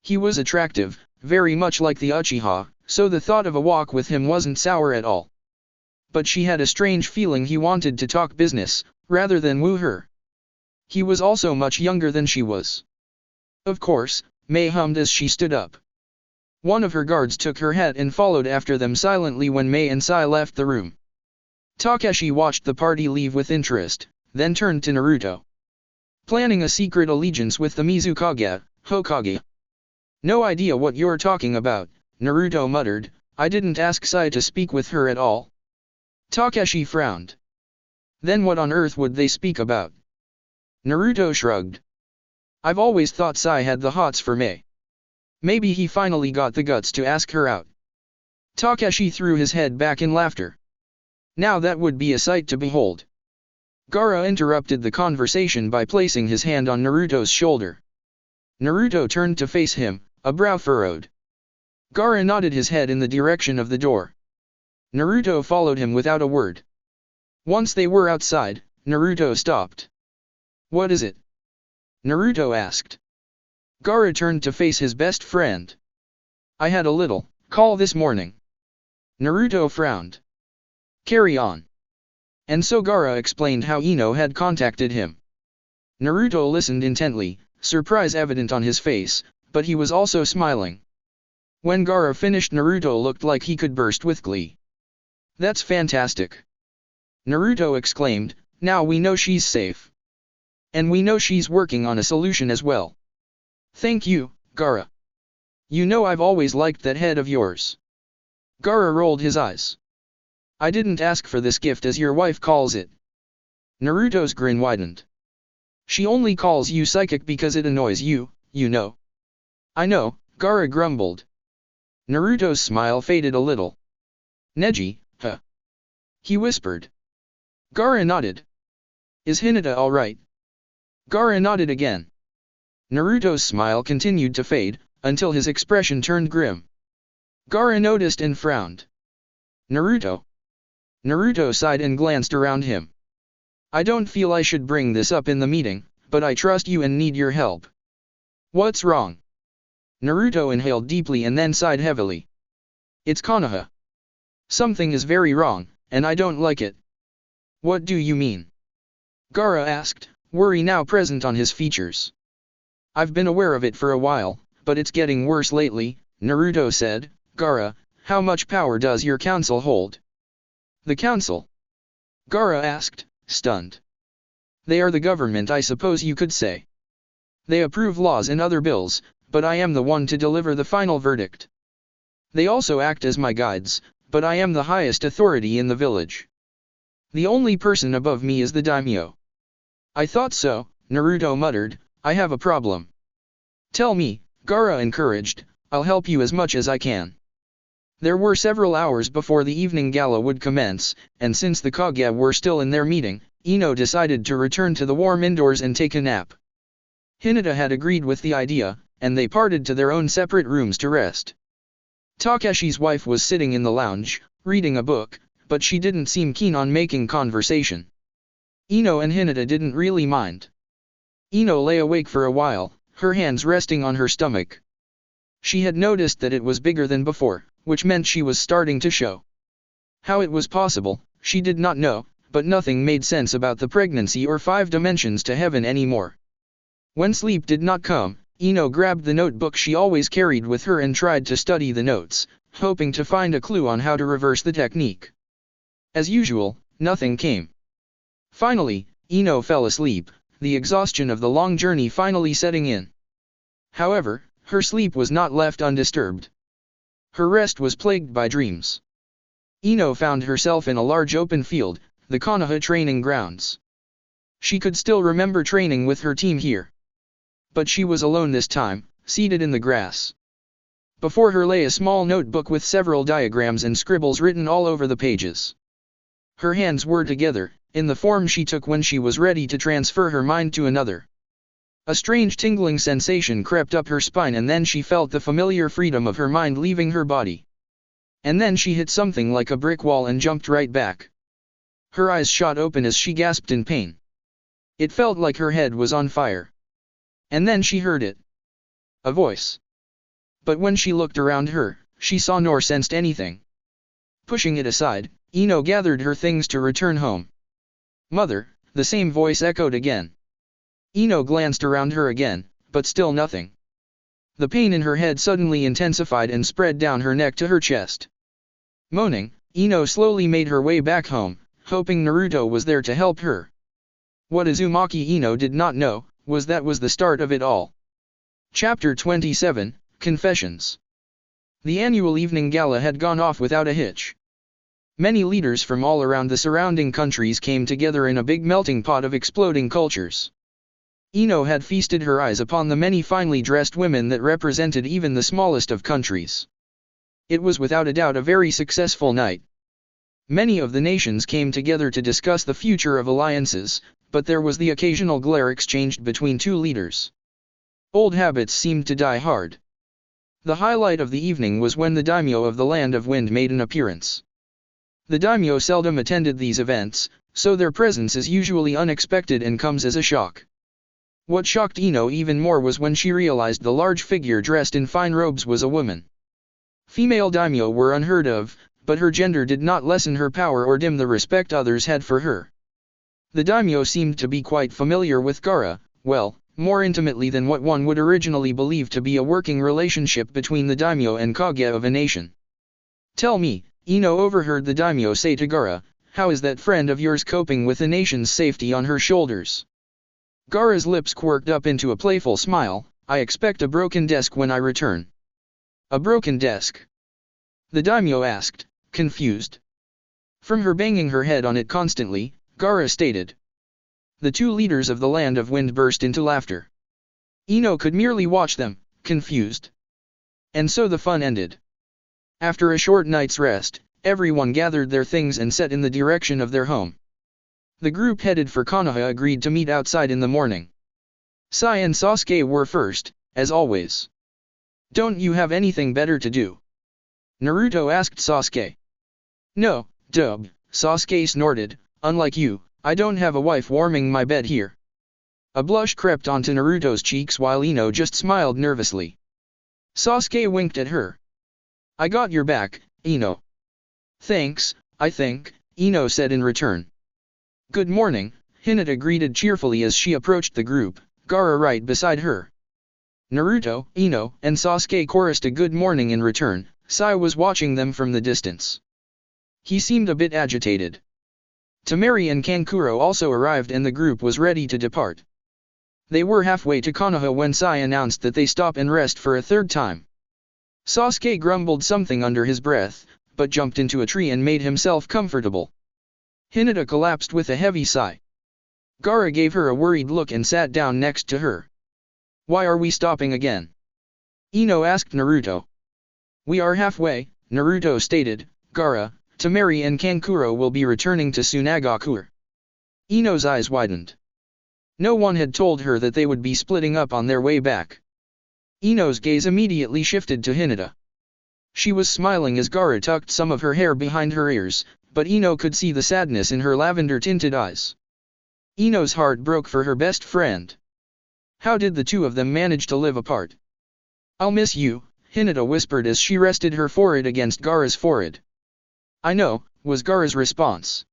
He was attractive, very much like the Uchiha, so the thought of a walk with him wasn't sour at all. But she had a strange feeling he wanted to talk business, rather than woo her. He was also much younger than she was. "Of course," Mei hummed as she stood up. One of her guards took her hat and followed after them silently when Mei and Sai left the room. Takeshi watched the party leave with interest, then turned to Naruto. "Planning a secret allegiance with the Mizukage, Hokage?" "No idea what you're talking about," Naruto muttered. "I didn't ask Sai to speak with her at all." Takeshi frowned. "Then what on earth would they speak about?" Naruto shrugged. "I've always thought Sai had the hots for Mei. Maybe he finally got the guts to ask her out." Takeshi threw his head back in laughter. "Now that would be a sight to behold." Gaara interrupted the conversation by placing his hand on Naruto's shoulder. Naruto turned to face him, a brow furrowed. Gaara nodded his head in the direction of the door. Naruto followed him without a word. Once they were outside, Naruto stopped. "What is it?" Naruto asked. Gaara turned to face his best friend. "I had a little call this morning." Naruto frowned. "Carry on." And so Gaara explained how Ino had contacted him. Naruto listened intently, surprise evident on his face, but he was also smiling. When Gaara finished, Naruto looked like he could burst with glee. "That's fantastic!" Naruto exclaimed, "Now we know she's safe. And we know she's working on a solution as well." "Thank you, Gaara. You know I've always liked that head of yours." Gaara rolled his eyes. "I didn't ask for this gift as your wife calls it." Naruto's grin widened. "She only calls you psychic because it annoys you, you know." "I know," Gaara grumbled. Naruto's smile faded a little. "Neji, huh?" he whispered. Gaara nodded. "Is Hinata alright?" Gaara nodded again. Naruto's smile continued to fade, until his expression turned grim. Gaara noticed and frowned. "Naruto?" Naruto sighed and glanced around him. "I don't feel I should bring this up in the meeting, but I trust you and need your help." "What's wrong?" Naruto inhaled deeply and then sighed heavily. "It's Konoha. Something is very wrong, and I don't like it." "What do you mean?" Gaara asked, worry now present on his features. "I've been aware of it for a while, but it's getting worse lately," Naruto said. "Gaara, how much power does your council hold?" "The council?" Gaara asked, stunned. "They are the government, I suppose you could say. They approve laws and other bills, but I am the one to deliver the final verdict. They also act as my guides, but I am the highest authority in the village. The only person above me is the daimyo." "I thought so," Naruto muttered. "I have a problem." "Tell me," Gaara encouraged. "I'll help you as much as I can." There were several hours before the evening gala would commence, and since the Kage were still in their meeting, Ino decided to return to the warm indoors and take a nap. Hinata had agreed with the idea, and they parted to their own separate rooms to rest. Takeshi's wife was sitting in the lounge, reading a book, but she didn't seem keen on making conversation. Ino and Hinata didn't really mind. Ino lay awake for a while, her hands resting on her stomach. She had noticed that it was bigger than before, which meant she was starting to show. How it was possible, she did not know, but nothing made sense about the pregnancy or 5 dimensions to heaven anymore. When sleep did not come, Ino grabbed the notebook she always carried with her and tried to study the notes, hoping to find a clue on how to reverse the technique. As usual, nothing came. Finally, Ino fell asleep, the exhaustion of the long journey finally setting in. However, her sleep was not left undisturbed. Her rest was plagued by dreams. Ino found herself in a large open field, the Konoha training grounds. She could still remember training with her team here. But she was alone this time, seated in the grass. Before her lay a small notebook with several diagrams and scribbles written all over the pages. Her hands were together, in the form she took when she was ready to transfer her mind to another. A strange tingling sensation crept up her spine and then she felt the familiar freedom of her mind leaving her body. And then she hit something like a brick wall and jumped right back. Her eyes shot open as she gasped in pain. It felt like her head was on fire. And then she heard it. A voice. But when she looked around her, she saw nor sensed anything. Pushing it aside, Ino gathered her things to return home. Mother, the same voice echoed again. Ino glanced around her again, but still nothing. The pain in her head suddenly intensified and spread down her neck to her chest. Moaning, Ino slowly made her way back home, hoping Naruto was there to help her. What Uzumaki Ino did not know, was the start of it all. Chapter 27, Confessions. The annual evening gala had gone off without a hitch. Many leaders from all around the surrounding countries came together in a big melting pot of exploding cultures. Ino had feasted her eyes upon the many finely dressed women that represented even the smallest of countries. It was without a doubt a very successful night. Many of the nations came together to discuss the future of alliances, but there was the occasional glare exchanged between two leaders. Old habits seemed to die hard. The highlight of the evening was when the daimyo of the Land of Wind made an appearance. The daimyo seldom attended these events, so their presence is usually unexpected and comes as a shock. What shocked Ino even more was when she realized the large figure dressed in fine robes was a woman. Female daimyo were unheard of, but her gender did not lessen her power or dim the respect others had for her. The daimyo seemed to be quite familiar with Gaara, well, more intimately than what one would originally believe to be a working relationship between the daimyo and kage of a nation. Tell me, Ino overheard the daimyo say to Gaara, how is that friend of yours coping with the nation's safety on her shoulders? Gaara's lips quirked up into a playful smile, I expect a broken desk when I return. A broken desk? The daimyo asked, confused. From her banging her head on it constantly, Gaara stated. The two leaders of the Land of Wind burst into laughter. Ino could merely watch them, confused. And so the fun ended. After a short night's rest, everyone gathered their things and set in the direction of their home. The group headed for Konoha agreed to meet outside in the morning. Sai and Sasuke were first, as always. Don't you have anything better to do? Naruto asked Sasuke. No, Dub, Sasuke snorted, unlike you, I don't have a wife warming my bed here. A blush crept onto Naruto's cheeks while Ino just smiled nervously. Sasuke winked at her. I got your back, Ino. Thanks, I think, Ino said in return. Good morning, Hinata greeted cheerfully as she approached the group, Gaara right beside her. Naruto, Ino, and Sasuke chorused a good morning in return. Sai was watching them from the distance. He seemed a bit agitated. Temari and Kankuro also arrived and the group was ready to depart. They were halfway to Konoha when Sai announced that they stop and rest for a third time. Sasuke grumbled something under his breath, but jumped into a tree and made himself comfortable. Hinata collapsed with a heavy sigh. Gaara gave her a worried look and sat down next to her. Why are we stopping again? Ino asked Naruto. We are halfway, Naruto stated. Gaara, Temari and Kankuro will be returning to Tsunade. Ino's eyes widened. No one had told her that they would be splitting up on their way back. Ino's gaze immediately shifted to Hinata. She was smiling as Gaara tucked some of her hair behind her ears, but Ino could see the sadness in her lavender-tinted eyes. Ino's heart broke for her best friend. How did the two of them manage to live apart? I'll miss you, Hinata whispered as she rested her forehead against Gaara's forehead. I know, was Gaara's response.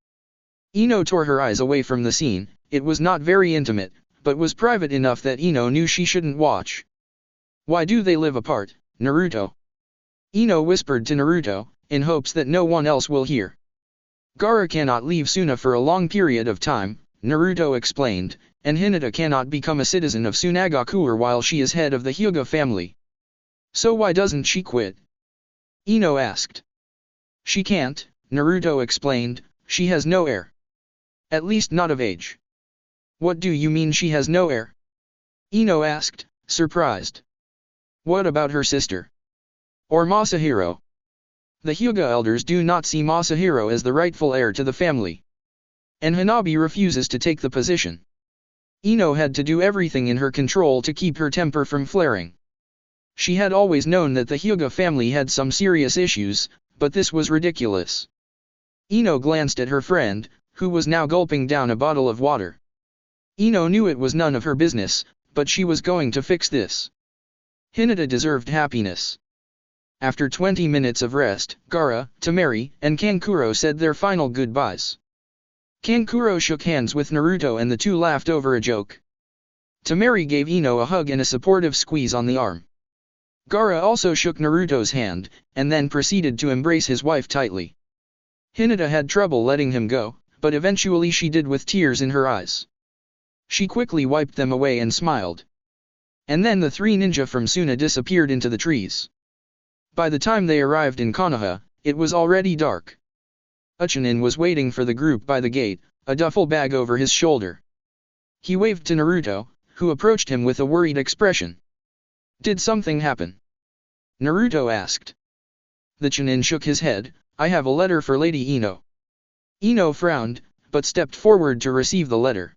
Ino tore her eyes away from the scene. It was not very intimate, but was private enough that Ino knew she shouldn't watch. Why do they live apart, Naruto? Ino whispered to Naruto, in hopes that no one else will hear. Gaara cannot leave Suna for a long period of time, Naruto explained, and Hinata cannot become a citizen of Tsunade while she is head of the Hyuga family. So why doesn't she quit? Ino asked. She can't, Naruto explained, she has no heir. At least not of age. What do you mean she has no heir? Ino asked, surprised. What about her sister? Or Masahiro? The Hyuga elders do not see Masahiro as the rightful heir to the family. And Hanabi refuses to take the position. Ino had to do everything in her control to keep her temper from flaring. She had always known that the Hyuga family had some serious issues, but this was ridiculous. Ino glanced at her friend, who was now gulping down a bottle of water. Ino knew it was none of her business, but she was going to fix this. Hinata deserved happiness. After 20 minutes of rest, Gaara, Temari, and Kankuro said their final goodbyes. Kankuro shook hands with Naruto and the two laughed over a joke. Temari gave Ino a hug and a supportive squeeze on the arm. Gaara also shook Naruto's hand, and then proceeded to embrace his wife tightly. Hinata had trouble letting him go, but eventually she did with tears in her eyes. She quickly wiped them away and smiled. And then the three ninja from Suna disappeared into the trees. By the time they arrived in Konoha, it was already dark. Uchiha was waiting for the group by the gate, a duffel bag over his shoulder. He waved to Naruto, who approached him with a worried expression. Did something happen? Naruto asked. The Chunin shook his head. I have a letter for Lady Ino. Ino frowned, but stepped forward to receive the letter.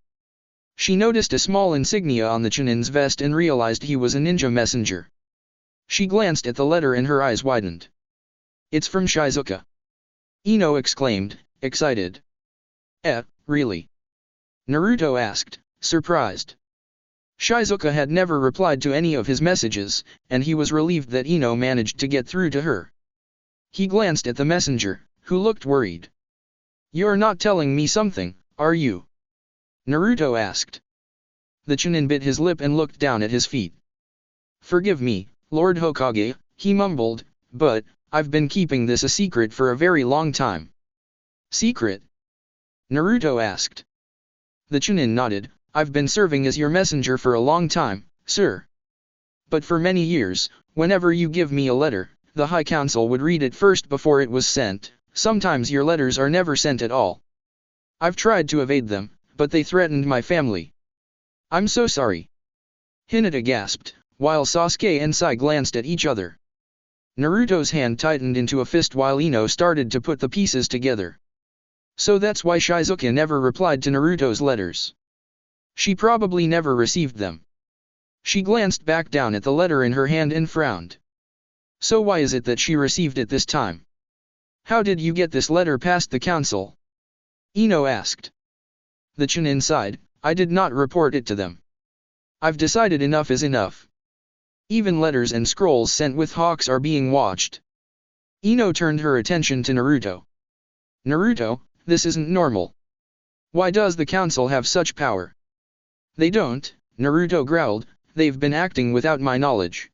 She noticed a small insignia on the Chunin's vest and realized he was a ninja messenger. She glanced at the letter and her eyes widened. It's from Shizuka. Ino exclaimed, excited. Really? Naruto asked, surprised. Shizuka had never replied to any of his messages, and he was relieved that Ino managed to get through to her. He glanced at the messenger, who looked worried. You're not telling me something, are you? Naruto asked. The Chunin bit his lip and looked down at his feet. Forgive me, Lord Hokage, he mumbled, but I've been keeping this a secret for a very long time. Secret? Naruto asked. The Chunin nodded. I've been serving as your messenger for a long time, sir. But for many years, whenever you give me a letter, the High Council would read it first before it was sent. Sometimes your letters are never sent at all. I've tried to evade them, but they threatened my family. I'm so sorry. Hinata gasped, while Sasuke and Sai glanced at each other. Naruto's hand tightened into a fist while Ino started to put the pieces together. So that's why Shizuka never replied to Naruto's letters. She probably never received them. She glanced back down at the letter in her hand and frowned. So why is it that she received it this time? How did you get this letter past the council? Ino asked. The Chunin sighed. I did not report it to them. I've decided enough is enough. Even letters and scrolls sent with hawks are being watched. Ino turned her attention to Naruto. Naruto, this isn't normal. Why does the council have such power? They don't, Naruto growled, they've been acting without my knowledge.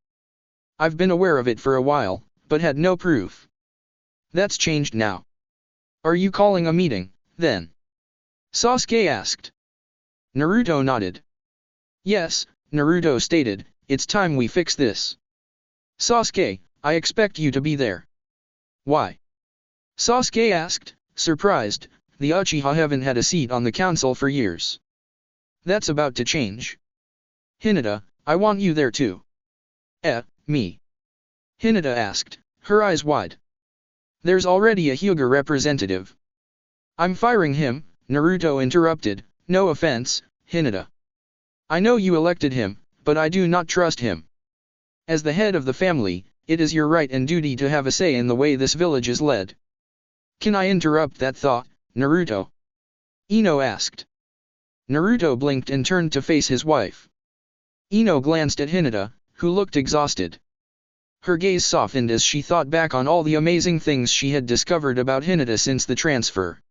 I've been aware of it for a while, but had no proof. That's changed now. Are you calling a meeting, then? Sasuke asked. Naruto nodded. Yes, Naruto stated, it's time we fix this. Sasuke, I expect you to be there. Why? Sasuke asked, surprised, the Uchiha haven't had a seat on the council for years. That's about to change. Hinata, I want you there too. Me? Hinata asked, her eyes wide. There's already a Hyuga representative. I'm firing him, Naruto interrupted, no offense, Hinata. I know you elected him, but I do not trust him. As the head of the family, it is your right and duty to have a say in the way this village is led. Can I interrupt that thought, Naruto? Ino asked. Naruto blinked and turned to face his wife. Ino glanced at Hinata, who looked exhausted. Her gaze softened as she thought back on all the amazing things she had discovered about Hinata since the transfer.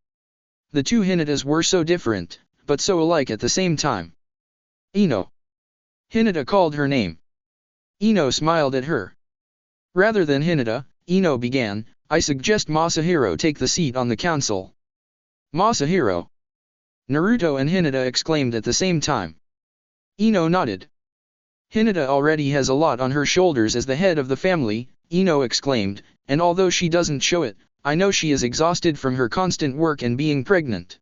The two Hinatas were so different, but so alike at the same time. Ino. Hinata called her name. Ino smiled at her. Rather than Hinata, Ino began, I suggest Masahiro take the seat on the council. Masahiro. Naruto and Hinata exclaimed at the same time. Ino nodded. Hinata already has a lot on her shoulders as the head of the family, Ino exclaimed, and although she doesn't show it, I know she is exhausted from her constant work and being pregnant.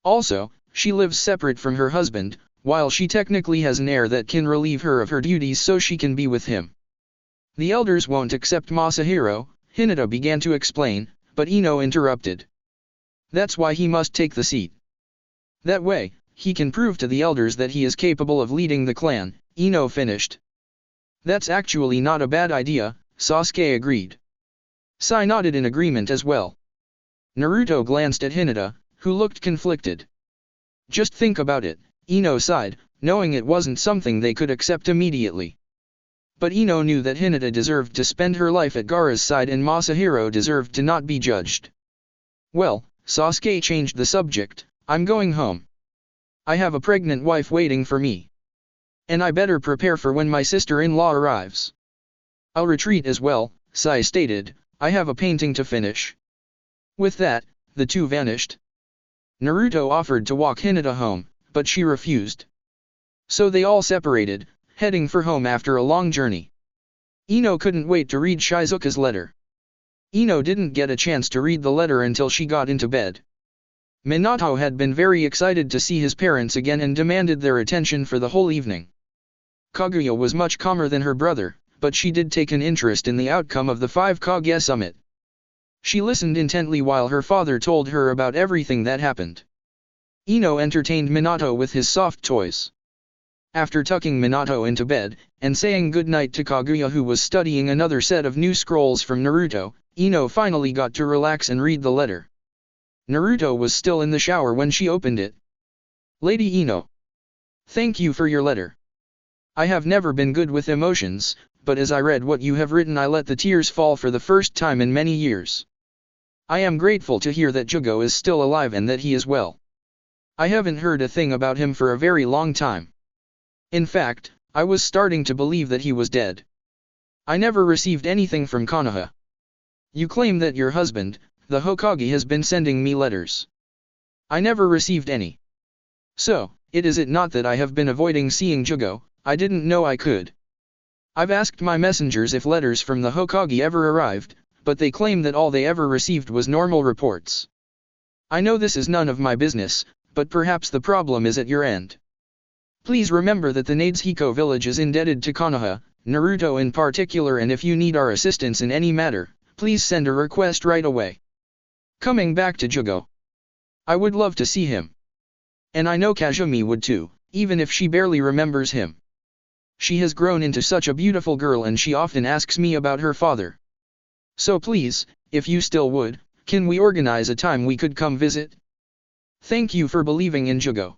Also, she lives separate from her husband, while she technically has an heir that can relieve her of her duties so she can be with him. The elders won't accept Masahiro, Hinata began to explain, but Ino interrupted. That's why he must take the seat. That way, he can prove to the elders that he is capable of leading the clan, Ino finished. That's actually not a bad idea, Sasuke agreed. Sai nodded in agreement as well. Naruto glanced at Hinata, who looked conflicted. Just think about it, Ino sighed, knowing it wasn't something they could accept immediately. But Ino knew that Hinata deserved to spend her life at Gaara's side and Masahiro deserved to not be judged. Well, Sasuke changed the subject, I'm going home. I have a pregnant wife waiting for me. And I better prepare for when my sister-in-law arrives. I'll retreat as well, Sai stated, I have a painting to finish. With that, the two vanished. Naruto offered to walk Hinata home, but she refused. So they all separated, heading for home after a long journey. Ino couldn't wait to read Shizuka's letter. Ino didn't get a chance to read the letter until she got into bed. Minato had been very excited to see his parents again and demanded their attention for the whole evening. Kaguya was much calmer than her brother, but she did take an interest in the outcome of the 5 Kage summit. She listened intently while her father told her about everything that happened. Ino entertained Minato with his soft toys. After tucking Minato into bed, and saying goodnight to Kaguya who was studying another set of new scrolls from Naruto, Ino finally got to relax and read the letter. Naruto was still in the shower when she opened it. Lady Ino. Thank you for your letter. I have never been good with emotions, but as I read what you have written I let the tears fall for the first time in many years. I am grateful to hear that Jugo is still alive and that he is well. I haven't heard a thing about him for a very long time. In fact, I was starting to believe that he was dead. I never received anything from Konoha. You claim that your husband, the Hokage, has been sending me letters. I never received any. So, is it not that I have been avoiding seeing Jugo? I didn't know I could. I've asked my messengers if letters from the Hokage ever arrived, but they claim that all they ever received was normal reports. I know this is none of my business, but perhaps the problem is at your end. Please remember that the Nadeshiko village is indebted to Konoha, Naruto in particular, and if you need our assistance in any matter, please send a request right away. Coming back to Jugo. I would love to see him. And I know Kazumi would too, even if she barely remembers him. She has grown into such a beautiful girl and she often asks me about her father. So please, if you still would, can we organize a time we could come visit? Thank you for believing in Jugo.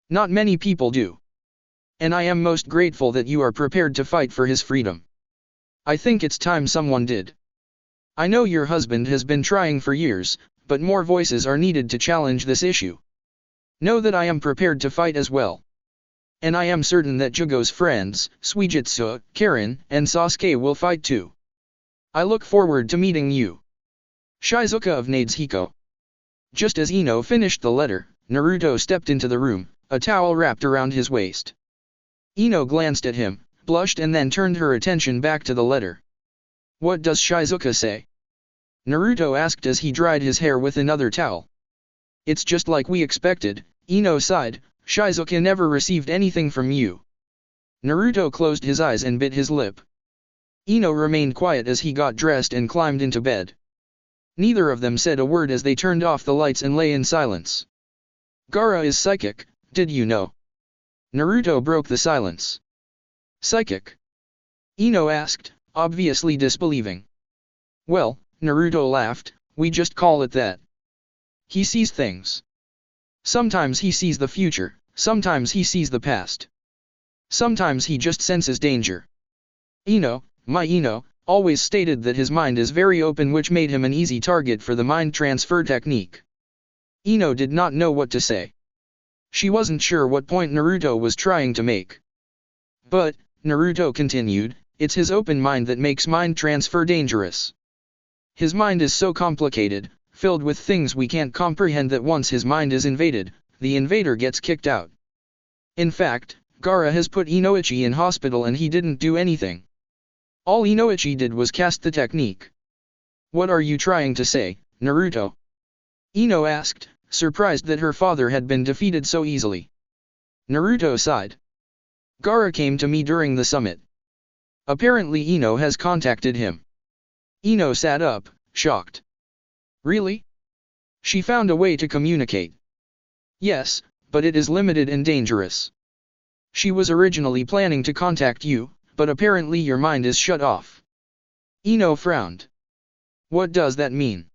Not many people do. And I am most grateful that you are prepared to fight for his freedom. I think it's time someone did. I know your husband has been trying for years, but more voices are needed to challenge this issue. Know that I am prepared to fight as well. And I am certain that Jugo's friends, Suijutsu, Karin, and Sasuke will fight too. I look forward to meeting you. Shizuka of Nadeshiko. Just as Ino finished the letter, Naruto stepped into the room, a towel wrapped around his waist. Ino glanced at him, blushed and then turned her attention back to the letter. What does Shizuka say? Naruto asked as he dried his hair with another towel. It's just like we expected, Ino sighed, Shizuka never received anything from you. Naruto closed his eyes and bit his lip. Ino remained quiet as he got dressed and climbed into bed. Neither of them said a word as they turned off the lights and lay in silence. Gaara is psychic, did you know? Naruto broke the silence. Psychic? Ino asked, obviously disbelieving. Well, Naruto laughed, we just call it that. He sees things. Sometimes he sees the future, sometimes he sees the past. Sometimes he just senses danger. Ino, My Ino always stated that his mind is very open, which made him an easy target for the mind transfer technique. Ino did not know what to say. She wasn't sure what point Naruto was trying to make. But, Naruto continued, it's his open mind that makes mind transfer dangerous. His mind is so complicated, filled with things we can't comprehend, that once his mind is invaded, the invader gets kicked out. In fact, Gaara has put Inoichi in hospital and he didn't do anything. All Inoichi did was cast the technique. What are you trying to say, Naruto? Ino asked, surprised that her father had been defeated so easily. Naruto sighed. Gaara came to me during the summit. Apparently Ino has contacted him. Ino sat up, shocked. Really? She found a way to communicate. Yes, but it is limited and dangerous. She was originally planning to contact you, but apparently your mind is shut off. Ino frowned. What does that mean?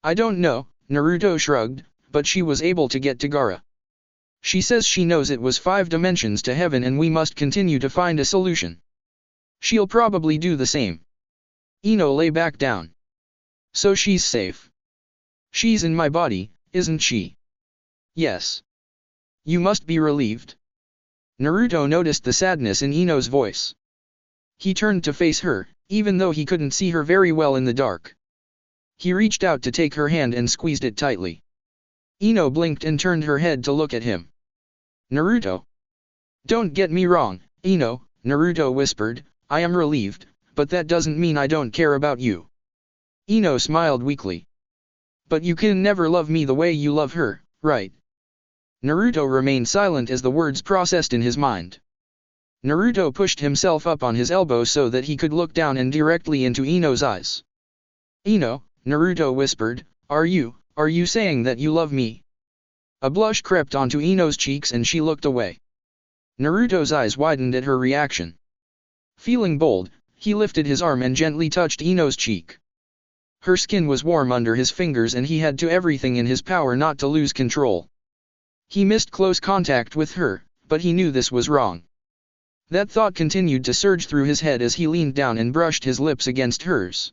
I don't know, Naruto shrugged, but she was able to get to Gaara. She says she knows it was 5 dimensions to heaven and we must continue to find a solution. She'll probably do the same. Ino lay back down. So she's safe. She's in my body, isn't she? Yes. You must be relieved. Naruto noticed the sadness in Ino's voice. He turned to face her, even though he couldn't see her very well in the dark. He reached out to take her hand and squeezed it tightly. Ino blinked and turned her head to look at him. Naruto. Don't get me wrong, Ino, Naruto whispered, I am relieved, but that doesn't mean I don't care about you. Ino smiled weakly. But you can never love me the way you love her, right? Naruto remained silent as the words processed in his mind. Naruto pushed himself up on his elbow so that he could look down and directly into Ino's eyes. Ino, Naruto whispered, are you saying that you love me? A blush crept onto Ino's cheeks and she looked away. Naruto's eyes widened at her reaction. Feeling bold, he lifted his arm and gently touched Ino's cheek. Her skin was warm under his fingers and he had to do everything in his power not to lose control. He missed close contact with her, but he knew this was wrong. That thought continued to surge through his head as he leaned down and brushed his lips against hers.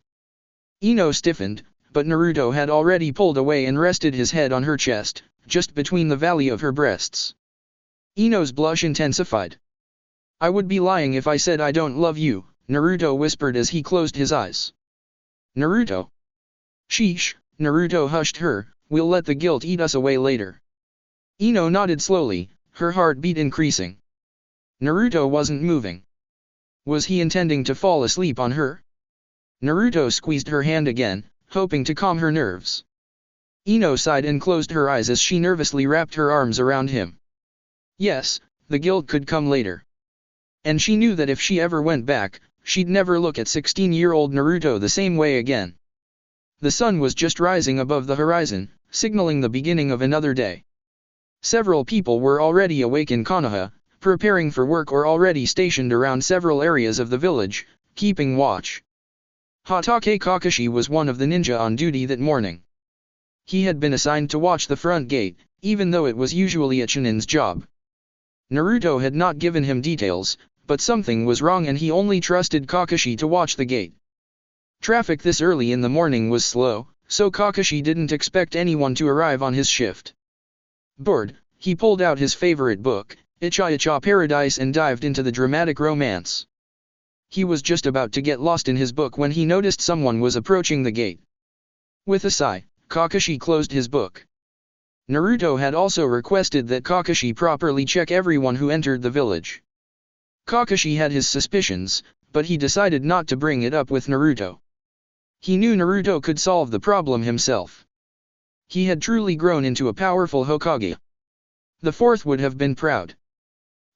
Ino stiffened, but Naruto had already pulled away and rested his head on her chest, just between the valley of her breasts. Ino's blush intensified. I would be lying if I said I don't love you, Naruto whispered as he closed his eyes. Naruto. Sheesh, Naruto hushed her, we'll let the guilt eat us away later. Ino nodded slowly, her heartbeat increasing. Naruto wasn't moving. Was he intending to fall asleep on her? Naruto squeezed her hand again, hoping to calm her nerves. Ino sighed and closed her eyes as she nervously wrapped her arms around him. Yes, the guilt could come later. And she knew that if she ever went back, she'd never look at 16-year-old Naruto the same way again. The sun was just rising above the horizon, signaling the beginning of another day. Several people were already awake in Konoha, preparing for work or already stationed around several areas of the village, keeping watch. Hatake Kakashi was one of the ninja on duty that morning. He had been assigned to watch the front gate, even though it was usually a Chunin's job. Naruto had not given him details, but something was wrong and he only trusted Kakashi to watch the gate. Traffic this early in the morning was slow, so Kakashi didn't expect anyone to arrive on his shift. Bored, he pulled out his favorite book, Uchiha Paradise, and dived into the dramatic romance. He was just about to get lost in his book when he noticed someone was approaching the gate. With a sigh, Kakashi closed his book. Naruto had also requested that Kakashi properly check everyone who entered the village. Kakashi had his suspicions, but he decided not to bring it up with Naruto. He knew Naruto could solve the problem himself. He had truly grown into a powerful Hokage. The fourth would have been proud.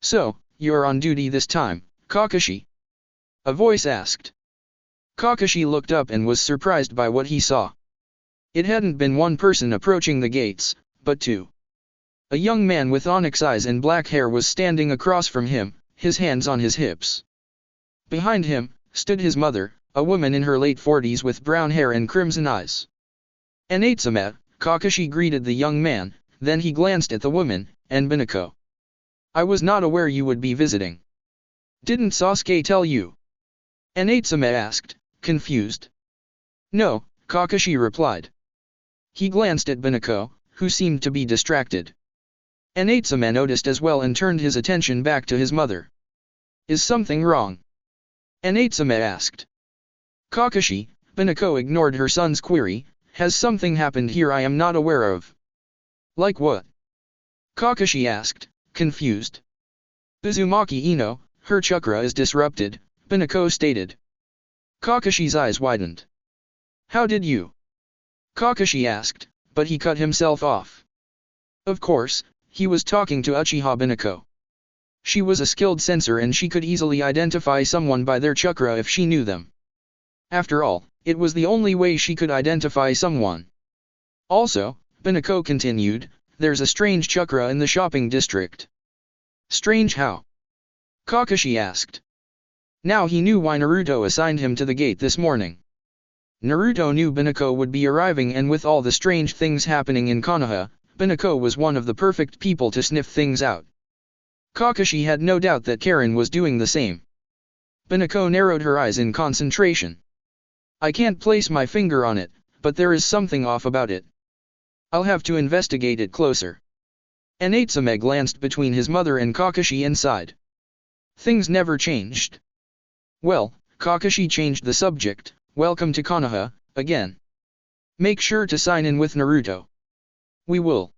So, you're on duty this time, Kakashi? A voice asked. Kakashi looked up and was surprised by what he saw. It hadn't been one person approaching the gates, but two. A young man with onyx eyes and black hair was standing across from him, his hands on his hips. Behind him, stood his mother, a woman in her late 40s with brown hair and crimson eyes. Anatsuma, Kakashi greeted the young man, then he glanced at the woman, and Binako. I was not aware you would be visiting. Didn't Sasuke tell you? Natsume asked, confused. No, Kakashi replied. He glanced at Binako, who seemed to be distracted. Natsume noticed as well and turned his attention back to his mother. Is something wrong? Natsume asked. Kakashi, Binako ignored her son's query, has something happened here I am not aware of? Like what? Kakashi asked, confused. Uzumaki Ino, her chakra is disrupted, Binako stated. Kakashi's eyes widened. How did you? Kakashi asked, but he cut himself off. Of course, he was talking to Uchiha Binako. She was a skilled sensor and she could easily identify someone by their chakra if she knew them. After all, it was the only way she could identify someone. Also, Binako continued, there's a strange chakra in the shopping district. Strange how? Kakashi asked. Now he knew why Naruto assigned him to the gate this morning. Naruto knew Binako would be arriving and with all the strange things happening in Konoha, Binako was one of the perfect people to sniff things out. Kakashi had no doubt that Karen was doing the same. Binako narrowed her eyes in concentration. I can't place my finger on it, but there is something off about it. I'll have to investigate it closer. Natsume glanced between his mother and Kakashi and sighed. Things never changed. Well, Kakashi changed the subject, welcome to Konoha, again. Make sure to sign in with Naruto. We will.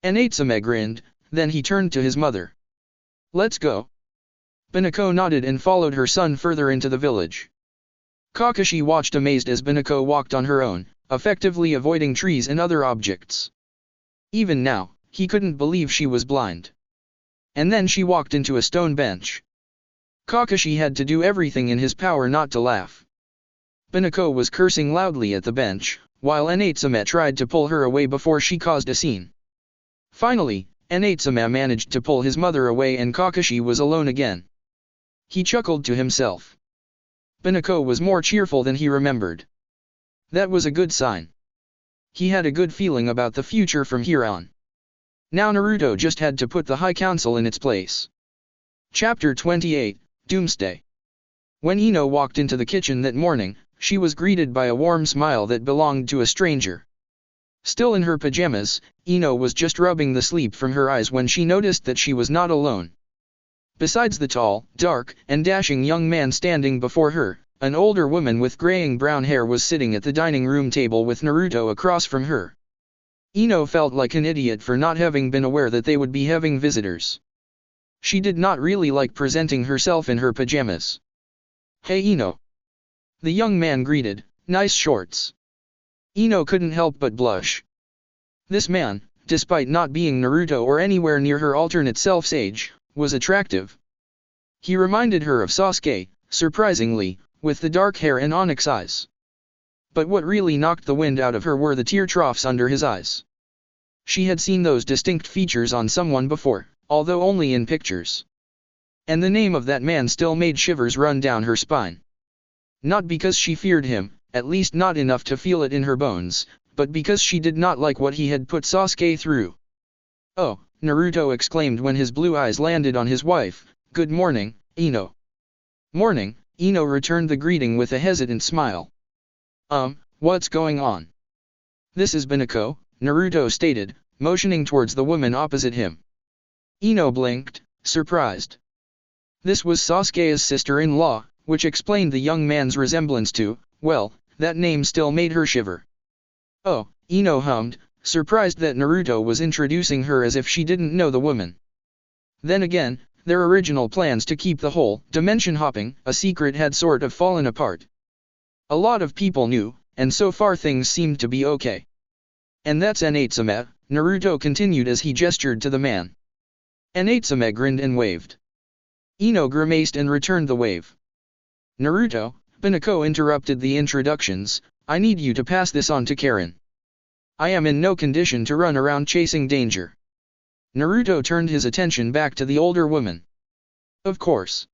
Natsume grinned, then he turned to his mother. Let's go. Binako nodded and followed her son further into the village. Kakashi watched amazed as Binako walked on her own, effectively avoiding trees and other objects. Even now, he couldn't believe she was blind. And then she walked into a stone bench. Kakashi had to do everything in his power not to laugh. Binako was cursing loudly at the bench, while Natsume tried to pull her away before she caused a scene. Finally, Natsume managed to pull his mother away and Kakashi was alone again. He chuckled to himself. Binako was more cheerful than he remembered. That was a good sign. He had a good feeling about the future from here on. Now Naruto just had to put the High Council in its place. Chapter 28, Doomsday. When Ino walked into the kitchen that morning, she was greeted by a warm smile that belonged to a stranger. Still in her pajamas, Ino was just rubbing the sleep from her eyes when she noticed that she was not alone. Besides the tall, dark, and dashing young man standing before her, an older woman with graying brown hair was sitting at the dining room table with Naruto across from her. Ino felt like an idiot for not having been aware that they would be having visitors. She did not really like presenting herself in her pajamas. Hey Ino. The young man greeted, nice shorts. Ino couldn't help but blush. This man, despite not being Naruto or anywhere near her alternate self's age, was attractive. He reminded her of Sasuke, surprisingly, with the dark hair and onyx eyes. But what really knocked the wind out of her were the tear troughs under his eyes. She had seen those distinct features on someone before, although only in pictures. And the name of that man still made shivers run down her spine. Not because she feared him, at least not enough to feel it in her bones, but because she did not like what he had put Sasuke through. Oh, Naruto exclaimed when his blue eyes landed on his wife, good morning, Ino. Morning, Ino returned the greeting with a hesitant smile. What's going on? This is Binako, Naruto stated, motioning towards the woman opposite him. Ino blinked, surprised. This was Sasuke's sister-in-law, which explained the young man's resemblance to, well, that name still made her shiver. Oh, Ino hummed, surprised that Naruto was introducing her as if she didn't know the woman. Then again, their original plans to keep the whole dimension hopping a secret had sort of fallen apart. A lot of people knew, and so far things seemed to be okay. And that's Natsume, Naruto continued as he gestured to the man. Natsume grinned and waved. Ino grimaced and returned the wave. Naruto, Binako interrupted the introductions, I need you to pass this on to Karen. I am in no condition to run around chasing danger. Naruto turned his attention back to the older woman. Of course.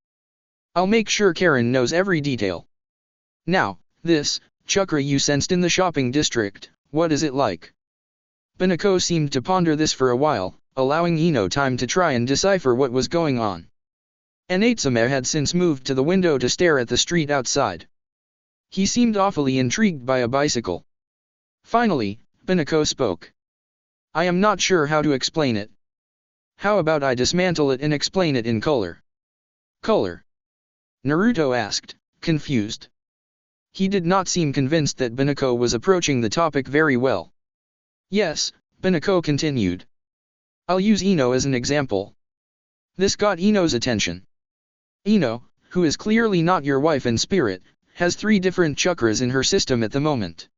I'll make sure Karen knows every detail. Now, this chakra you sensed in the shopping district, what is it like? Binako seemed to ponder this for a while, allowing Ino time to try and decipher what was going on. Natsume had since moved to the window to stare at the street outside. He seemed awfully intrigued by a bicycle. Finally, Binako spoke. I am not sure how to explain it. How about I dismantle it and explain it in color? Color? Naruto asked, confused. He did not seem convinced that Binako was approaching the topic very well. Yes, Binako continued. I'll use Ino as an example. This got Ino's attention. Ino, who is clearly not your wife in spirit, has 3 different chakras in her system at the moment.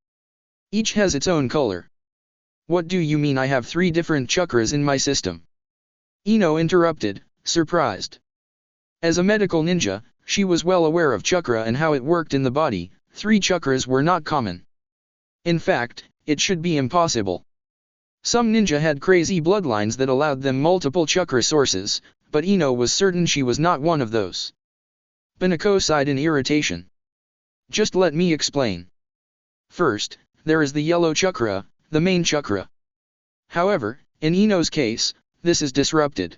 Each has its own color. What do you mean I have 3 different chakras in my system? Ino interrupted, surprised. As a medical ninja, she was well aware of chakra and how it worked in the body. 3 chakras were not common. In fact, it should be impossible. Some ninja had crazy bloodlines that allowed them multiple chakra sources, but Ino was certain she was not one of those. Binako sighed in irritation. Just let me explain. First, there is the yellow chakra, the main chakra. However, in Ino's case, this is disrupted.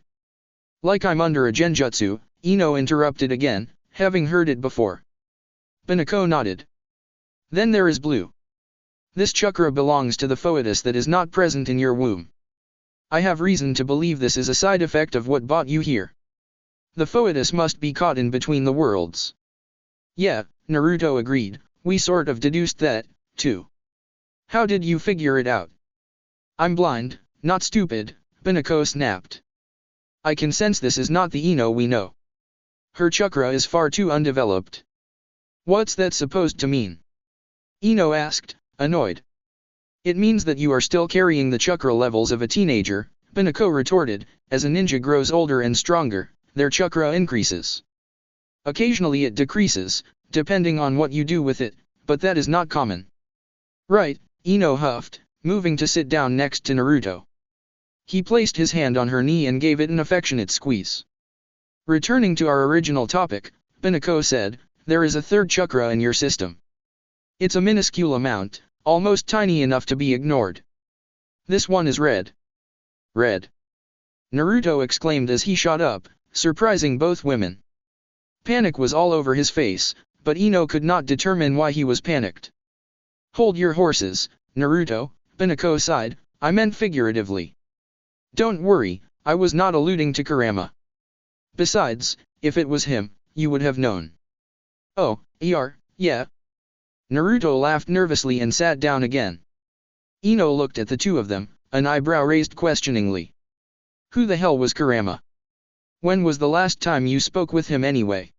Like I'm under a genjutsu, Ino interrupted again, having heard it before. Binako nodded. Then there is blue. This chakra belongs to the foetus that is not present in your womb. I have reason to believe this is a side effect of what brought you here. The foetus must be caught in between the worlds. Yeah, Naruto agreed, we sort of deduced that, too. How did you figure it out? I'm blind, not stupid, Binako snapped. I can sense this is not the Ino we know. Her chakra is far too undeveloped. What's that supposed to mean? Ino asked, annoyed. It means that you are still carrying the chakra levels of a teenager, Binako retorted. As a ninja grows older and stronger, their chakra increases. Occasionally it decreases, depending on what you do with it, but that is not common. Right, Ino huffed, moving to sit down next to Naruto. He placed his hand on her knee and gave it an affectionate squeeze. Returning to our original topic, Binako said, there is a 3rd chakra in your system. It's a minuscule amount, almost tiny enough to be ignored. This one is red. Red. Naruto exclaimed as he shot up, surprising both women. Panic was all over his face, but Ino could not determine why he was panicked. Hold your horses, Naruto, Binako sighed, I meant figuratively. Don't worry, I was not alluding to Kurama. Besides, if it was him, you would have known. Oh, yeah. Naruto laughed nervously and sat down again. Ino looked at the two of them, an eyebrow raised questioningly. Who the hell was Kurama? When was the last time you spoke with him anyway?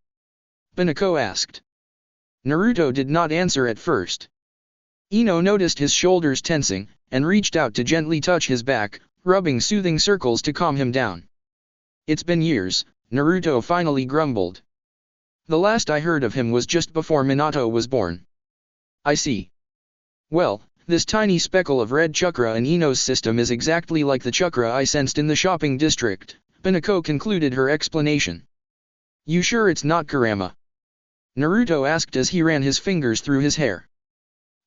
Binako asked. Naruto did not answer at first. Ino noticed his shoulders tensing, and reached out to gently touch his back, rubbing soothing circles to calm him down. It's been years, Naruto finally grumbled. The last I heard of him was just before Minato was born. I see. Well, this tiny speckle of red chakra in Ino's system is exactly like the chakra I sensed in the shopping district, Binako concluded her explanation. You sure it's not Kurama? Naruto asked as he ran his fingers through his hair.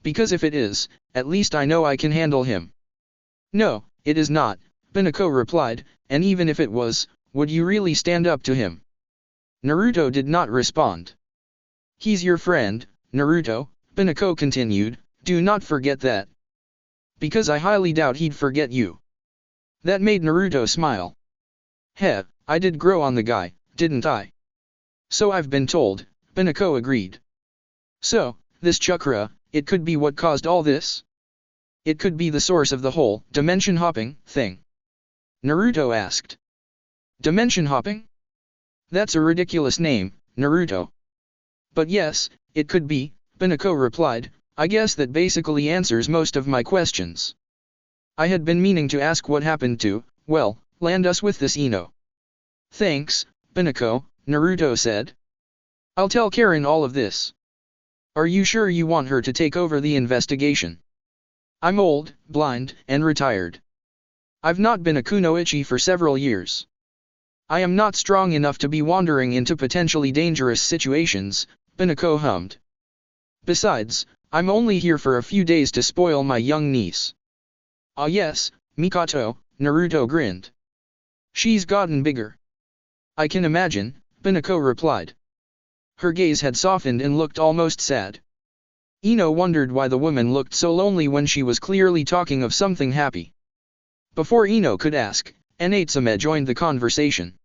Because if it is, at least I know I can handle him. No, it is not, Binako replied, and even if it was, would you really stand up to him? Naruto did not respond. He's your friend, Naruto, Binako continued, do not forget that. Because I highly doubt he'd forget you. That made Naruto smile. Heh, I did grow on the guy, didn't I? So I've been told, Binako agreed. So, this chakra, it could be what caused all this? It could be the source of the whole dimension hopping thing. Naruto asked. Dimension hopping? That's a ridiculous name, Naruto. But yes, it could be, Binako replied, I guess that basically answers most of my questions. I had been meaning to ask what happened to, well, land us with this Ino. Thanks, Binako, Naruto said. I'll tell Karen all of this. Are you sure you want her to take over the investigation? I'm old, blind, and retired. I've not been a kunoichi for several years. I am not strong enough to be wandering into potentially dangerous situations, Binako hummed. Besides, I'm only here for a few days to spoil my young niece. Ah yes, Mikoto, Naruto grinned. She's gotten bigger. I can imagine, Binako replied. Her gaze had softened and looked almost sad. Ino wondered why the woman looked so lonely when she was clearly talking of something happy. Before Ino could ask, Natsume joined the conversation.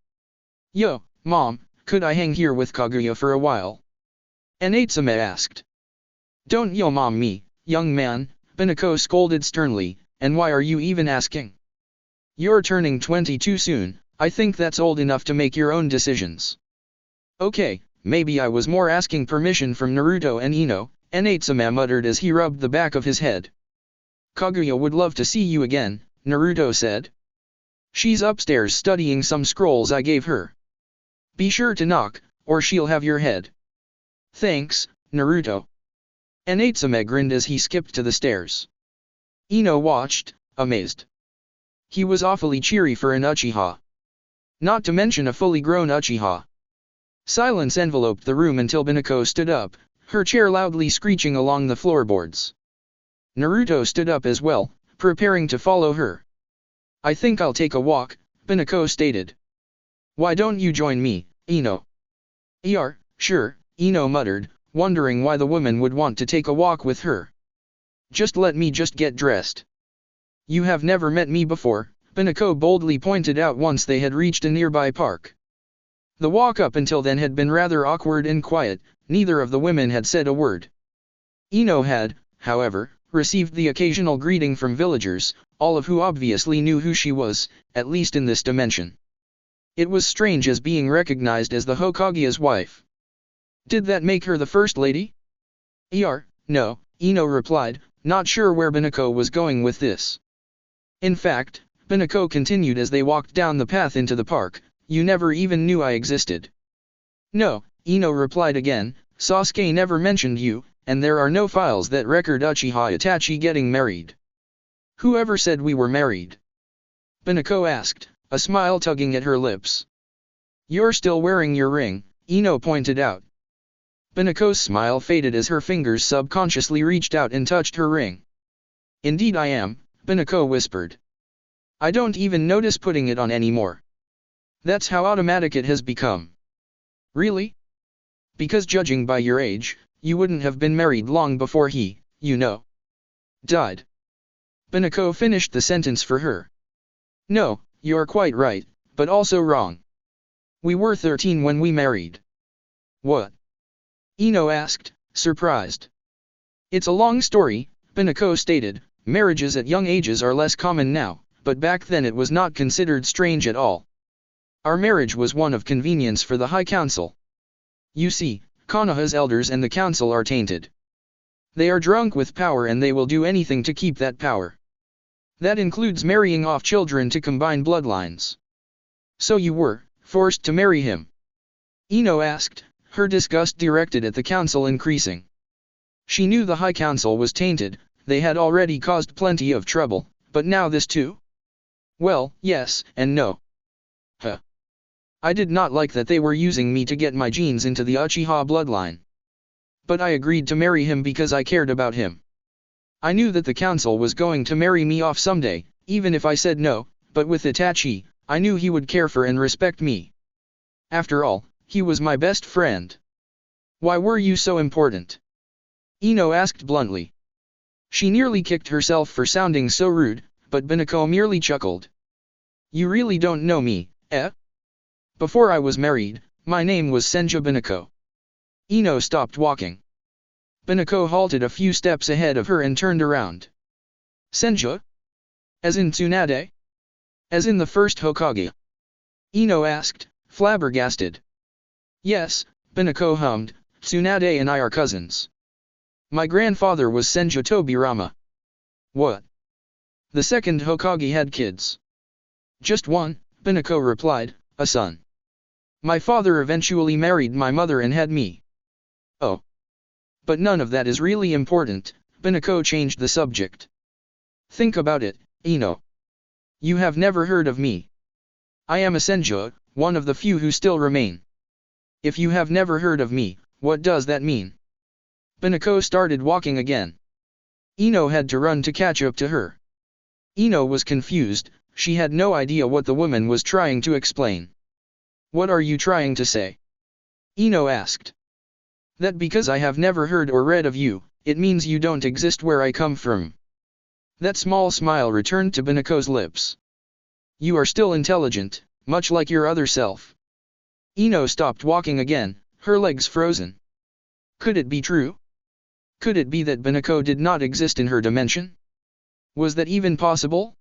Yo, Mom, could I hang here with Kaguya for a while? Natsume asked. Don't yo mom me, young man, Binako scolded sternly, and why are you even asking? You're turning 22 soon, I think that's old enough to make your own decisions. Okay, maybe I was more asking permission from Naruto and Ino, Natsume muttered as he rubbed the back of his head. Kaguya would love to see you again, Naruto said. She's upstairs studying some scrolls I gave her. Be sure to knock, or she'll have your head. Thanks, Naruto. Natsume grinned as he skipped to the stairs. Ino watched, amazed. He was awfully cheery for an Uchiha. Not to mention a fully grown Uchiha. Silence enveloped the room until Binako stood up, her chair loudly screeching along the floorboards. Naruto stood up as well, preparing to follow her. I think I'll take a walk, Binako stated. Why don't you join me, Ino? Sure, Ino muttered, wondering why the woman would want to take a walk with her. Just let me get dressed. You have never met me before, Binako boldly pointed out once they had reached a nearby park. The walk up until then had been rather awkward and quiet, neither of the women had said a word. Ino had, however, received the occasional greeting from villagers, all of who obviously knew who she was, at least in this dimension. It was strange as being recognized as the Hokage's wife. Did that make her the first lady? No, Ino replied, not sure where Binako was going with this. In fact, Binako continued as they walked down the path into the park, you never even knew I existed. No, Ino replied again, Sasuke never mentioned you, and there are no files that record Uchiha Itachi getting married. Whoever said we were married? Binako asked, a smile tugging at her lips. You're still wearing your ring, Ino pointed out. Binako's smile faded as her fingers subconsciously reached out and touched her ring. Indeed I am, Binako whispered. I don't even notice putting it on anymore. That's how automatic it has become. Really? Because judging by your age, you wouldn't have been married long before he, died. Binako finished the sentence for her. No, you're quite right, but also wrong. We were 13 when we married. What? Ino asked, surprised. It's a long story, Binako stated, marriages at young ages are less common now, but back then it was not considered strange at all. Our marriage was one of convenience for the High Council. You see, Konoha's elders and the council are tainted. They are drunk with power and they will do anything to keep that power. That includes marrying off children to combine bloodlines. So you were forced to marry him? Ino asked, her disgust directed at the council increasing. She knew the High Council was tainted, they had already caused plenty of trouble, but now this too? Well, yes, and no. I did not like that they were using me to get my genes into the Uchiha bloodline. But I agreed to marry him because I cared about him. I knew that the council was going to marry me off someday, even if I said no, but with Itachi, I knew he would care for and respect me. After all, he was my best friend. Why were you so important? Ino asked bluntly. She nearly kicked herself for sounding so rude, but Binako merely chuckled. You really don't know me, eh? Before I was married, my name was Senju Binako. Ino stopped walking. Binako halted a few steps ahead of her and turned around. Senju? As in Tsunade? As in the first Hokage? Ino asked, flabbergasted. Yes, Binako hummed, Tsunade and I are cousins. My grandfather was Senju Tobirama. What? The second Hokage had kids. Just one, Binako replied, a son. My father eventually married my mother and had me. Oh. But none of that is really important, Binako changed the subject. Think about it, Ino. You have never heard of me. I am a Senju, one of the few who still remain. If you have never heard of me, what does that mean? Binako started walking again. Ino had to run to catch up to her. Ino was confused, she had no idea what the woman was trying to explain. What are you trying to say? Ino asked. That because I have never heard or read of you, it means you don't exist where I come from. That small smile returned to Binako's lips. You are still intelligent, much like your other self. Ino stopped walking again, her legs frozen. Could it be true? Could it be that Binako did not exist in her dimension? Was that even possible?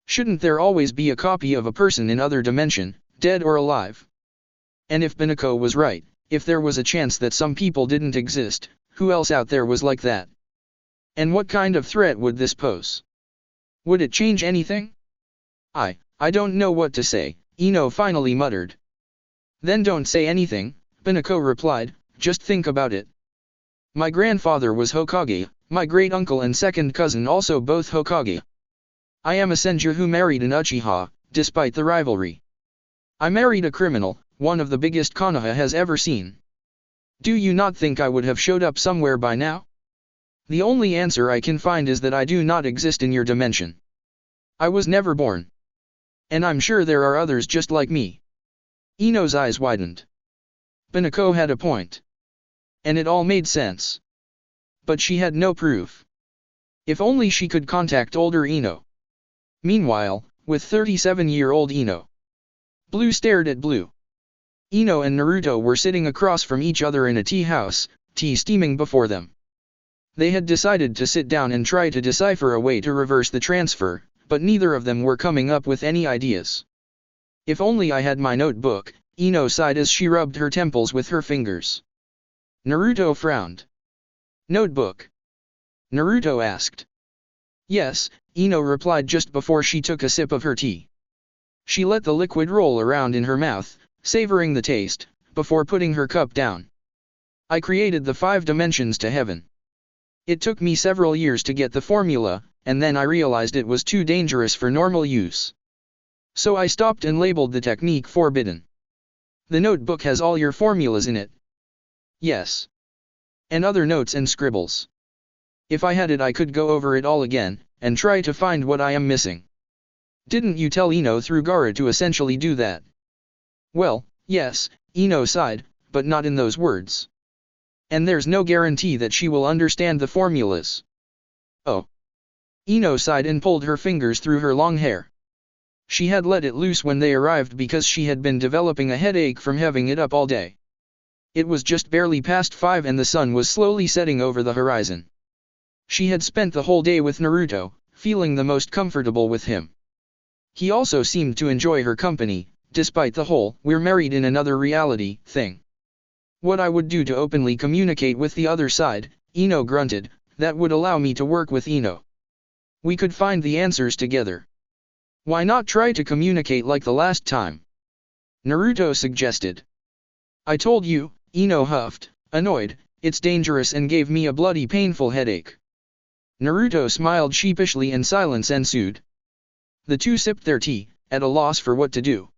Shouldn't there always be a copy of a person in other dimension, dead or alive? And if Binako was right, if there was a chance that some people didn't exist, who else out there was like that? And what kind of threat would this pose? Would it change anything? I don't know what to say, Ino finally muttered. Then don't say anything, Binako replied, just think about it. My grandfather was Hokage, my great-uncle and second cousin also both Hokage. I am a Senju who married an Uchiha, despite the rivalry. I married a criminal, one of the biggest Konoha has ever seen. Do you not think I would have showed up somewhere by now? The only answer I can find is that I do not exist in your dimension. I was never born. And I'm sure there are others just like me. Ino's eyes widened. Binako had a point. And it all made sense. But she had no proof. If only she could contact older Ino. Meanwhile, with 37-year-old Ino. Blue stared at Blue. Ino and Naruto were sitting across from each other in a tea house, tea steaming before them. They had decided to sit down and try to decipher a way to reverse the transfer, but neither of them were coming up with any ideas. If only I had my notebook, Ino sighed as she rubbed her temples with her fingers. Naruto frowned. Notebook? Naruto asked. Yes, Ino replied just before she took a sip of her tea. She let the liquid roll around in her mouth, savoring the taste, before putting her cup down. I created the 5 dimensions to heaven. It took me several years to get the formula, and then I realized it was too dangerous for normal use. So I stopped and labeled the technique forbidden. The notebook has all your formulas in it. Yes. And other notes and scribbles. If I had it I could go over it all again, and try to find what I am missing. Didn't you tell Ino through Gaara to essentially do that? Well, yes, Ino sighed, but not in those words. And there's no guarantee that she will understand the formulas. Oh. Ino sighed and pulled her fingers through her long hair. She had let it loose when they arrived because she had been developing a headache from having it up all day. It was just barely past 5 and the sun was slowly setting over the horizon. She had spent the whole day with Naruto, feeling the most comfortable with him. He also seemed to enjoy her company, despite the whole "we're married in another reality" thing. What I would do to openly communicate with the other side, Ino grunted, that would allow me to work with Ino. We could find the answers together. Why not try to communicate like the last time? Naruto suggested. I told you, Ino huffed, annoyed, it's dangerous and gave me a bloody painful headache. Naruto smiled sheepishly and silence ensued. The two sipped their tea, at a loss for what to do.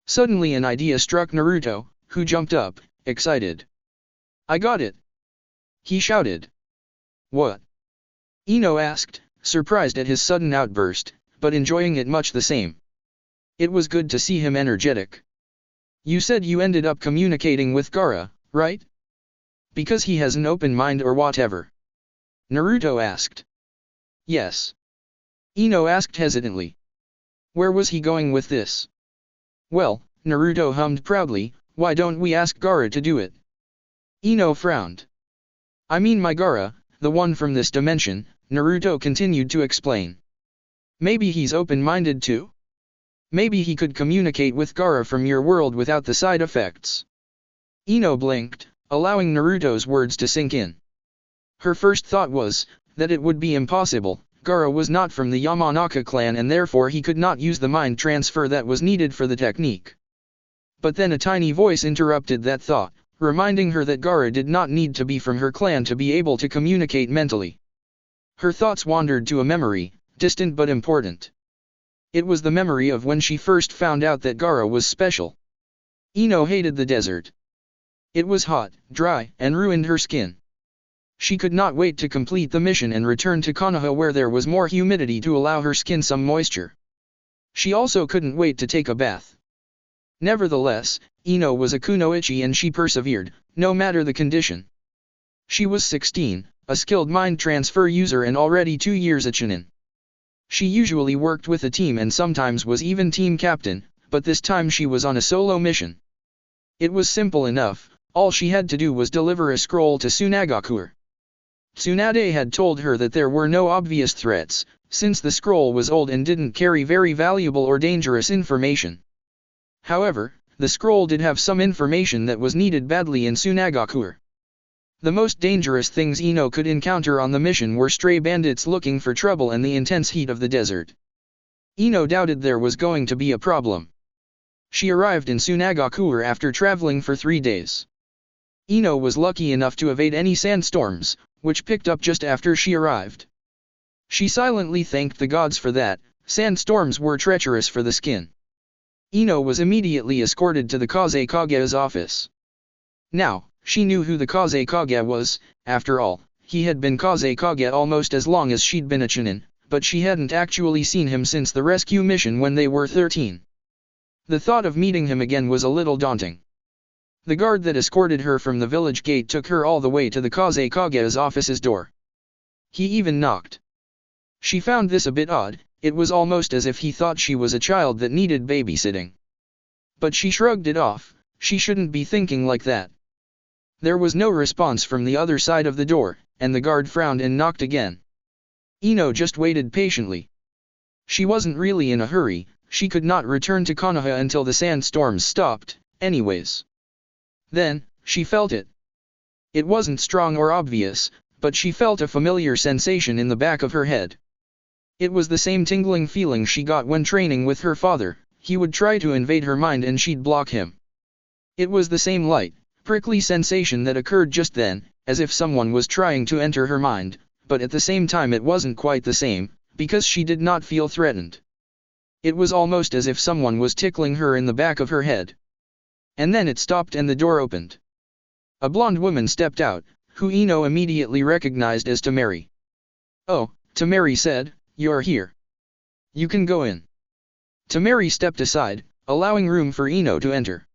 Suddenly an idea struck Naruto, who jumped up, excited. I got it! He shouted. What? Ino asked, surprised at his sudden outburst, but enjoying it much the same. It was good to see him energetic. You said you ended up communicating with Gaara, right? Because he has an open mind or whatever? Naruto asked. Yes. Ino asked hesitantly. Where was he going with this? Well, Naruto hummed proudly, why don't we ask Gaara to do it? Ino frowned. I mean my Gaara, the one from this dimension, Naruto continued to explain. Maybe he's open-minded too? Maybe he could communicate with Gaara from your world without the side effects. Ino blinked, allowing Naruto's words to sink in. Her first thought was, that it would be impossible, Gaara was not from the Yamanaka clan and therefore he could not use the mind transfer that was needed for the technique. But then a tiny voice interrupted that thought, reminding her that Gaara did not need to be from her clan to be able to communicate mentally. Her thoughts wandered to a memory, distant but important. It was the memory of when she first found out that Gaara was special. Ino hated the desert. It was hot, dry, and ruined her skin. She could not wait to complete the mission and return to Konoha where there was more humidity to allow her skin some moisture. She also couldn't wait to take a bath. Nevertheless, Ino was a kunoichi and she persevered, no matter the condition. She was 16, a skilled mind transfer user and already 2 years a Chunin. She usually worked with a team and sometimes was even team captain, but this time she was on a solo mission. It was simple enough, all she had to do was deliver a scroll to Tsunade. Tsunade had told her that there were no obvious threats, since the scroll was old and didn't carry very valuable or dangerous information. However, the scroll did have some information that was needed badly in Tsunade. The most dangerous things Ino could encounter on the mission were stray bandits looking for trouble and the intense heat of the desert. Ino doubted there was going to be a problem. She arrived in Tsunade after traveling for 3 days. Ino was lucky enough to evade any sandstorms, which picked up just after she arrived. She silently thanked the gods for that. Sandstorms were treacherous for the skin. Ino was immediately escorted to the Kazekage's office. Now, she knew who the Kazekage was. After all, he had been Kazekage almost as long as she'd been a Chunin, but she hadn't actually seen him since the rescue mission when they were 13. The thought of meeting him again was a little daunting. The guard that escorted her from the village gate took her all the way to the Kazekage's office's door. He even knocked. She found this a bit odd. It was almost as if he thought she was a child that needed babysitting. But she shrugged it off. She shouldn't be thinking like that. There was no response from the other side of the door, and the guard frowned and knocked again. Ino just waited patiently. She wasn't really in a hurry. She could not return to Konoha until the sandstorms stopped, anyways. Then, she felt it. It wasn't strong or obvious, but she felt a familiar sensation in the back of her head. It was the same tingling feeling she got when training with her father. He would try to invade her mind and she'd block him. It was the same light, prickly sensation that occurred just then, as if someone was trying to enter her mind, but at the same time it wasn't quite the same, because she did not feel threatened. It was almost as if someone was tickling her in the back of her head. And then it stopped and the door opened. A blonde woman stepped out, who Ino immediately recognized as Tamari. "Oh," Tamari said, "you're here. You can go in." Tamari stepped aside, allowing room for Ino to enter.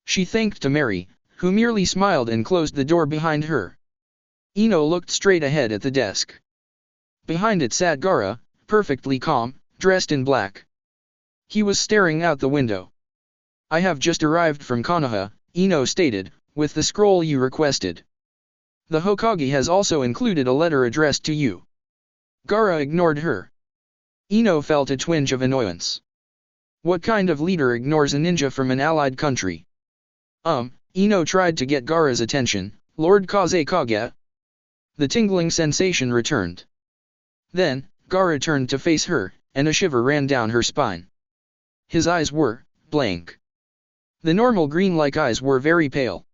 She thanked Tamari, who merely smiled and closed the door behind her. Ino looked straight ahead at the desk. Behind it sat Gaara, perfectly calm, dressed in black. He was staring out the window. "I have just arrived from Konoha," Ino stated, "with the scroll you requested. The Hokage has also included a letter addressed to you." Gaara ignored her. Ino felt a twinge of annoyance. What kind of leader ignores a ninja from an allied country? Ino tried to get Gaara's attention. "Lord Kazekage?" The tingling sensation returned. Then, Gaara turned to face her, and a shiver ran down her spine. His eyes were blank. The normal green-like eyes were very pale.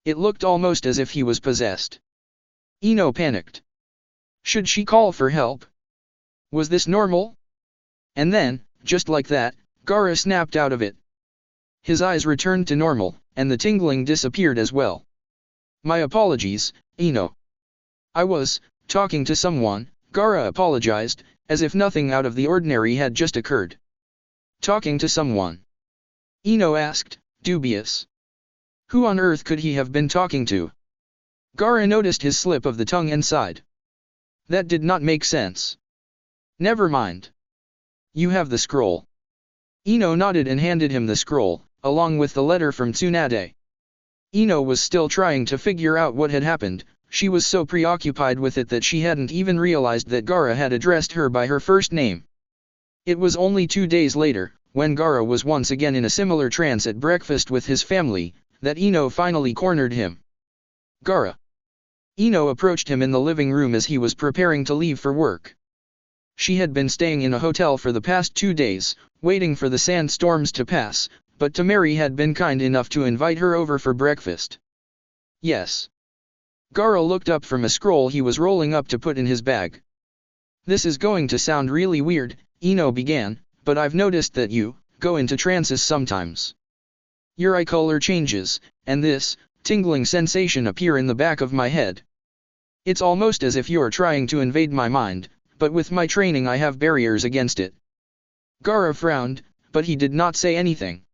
It looked almost as if he was possessed. Ino panicked. Should she call for help? Was this normal? And then, just like that, Gaara snapped out of it. His eyes returned to normal, and the tingling disappeared as well. "My apologies, Ino. I was talking to someone," Gaara apologized, as if nothing out of the ordinary had just occurred. "Talking to someone?" Ino asked, dubious. Who on earth could he have been talking to? Gaara noticed his slip of the tongue and sighed. That did not make sense. "Never mind. You have the scroll." Ino nodded and handed him the scroll, along with the letter from Tsunade. Ino was still trying to figure out what had happened. She was so preoccupied with it that she hadn't even realized that Gaara had addressed her by her first name. It was only 2 days later, when Gaara was once again in a similar trance at breakfast with his family, that Ino finally cornered him. "Gaara." Ino approached him in the living room as he was preparing to leave for work. She had been staying in a hotel for the past 2 days, waiting for the sandstorms to pass, but Tamari had been kind enough to invite her over for breakfast. "Yes." Gaara looked up from a scroll he was rolling up to put in his bag. "This is going to sound really weird," Ino began, "but I've noticed that you go into trances sometimes. Your eye color changes, and this tingling sensation appear in the back of my head. It's almost as if you're trying to invade my mind, but with my training I have barriers against it." Gaara frowned, but he did not say anything.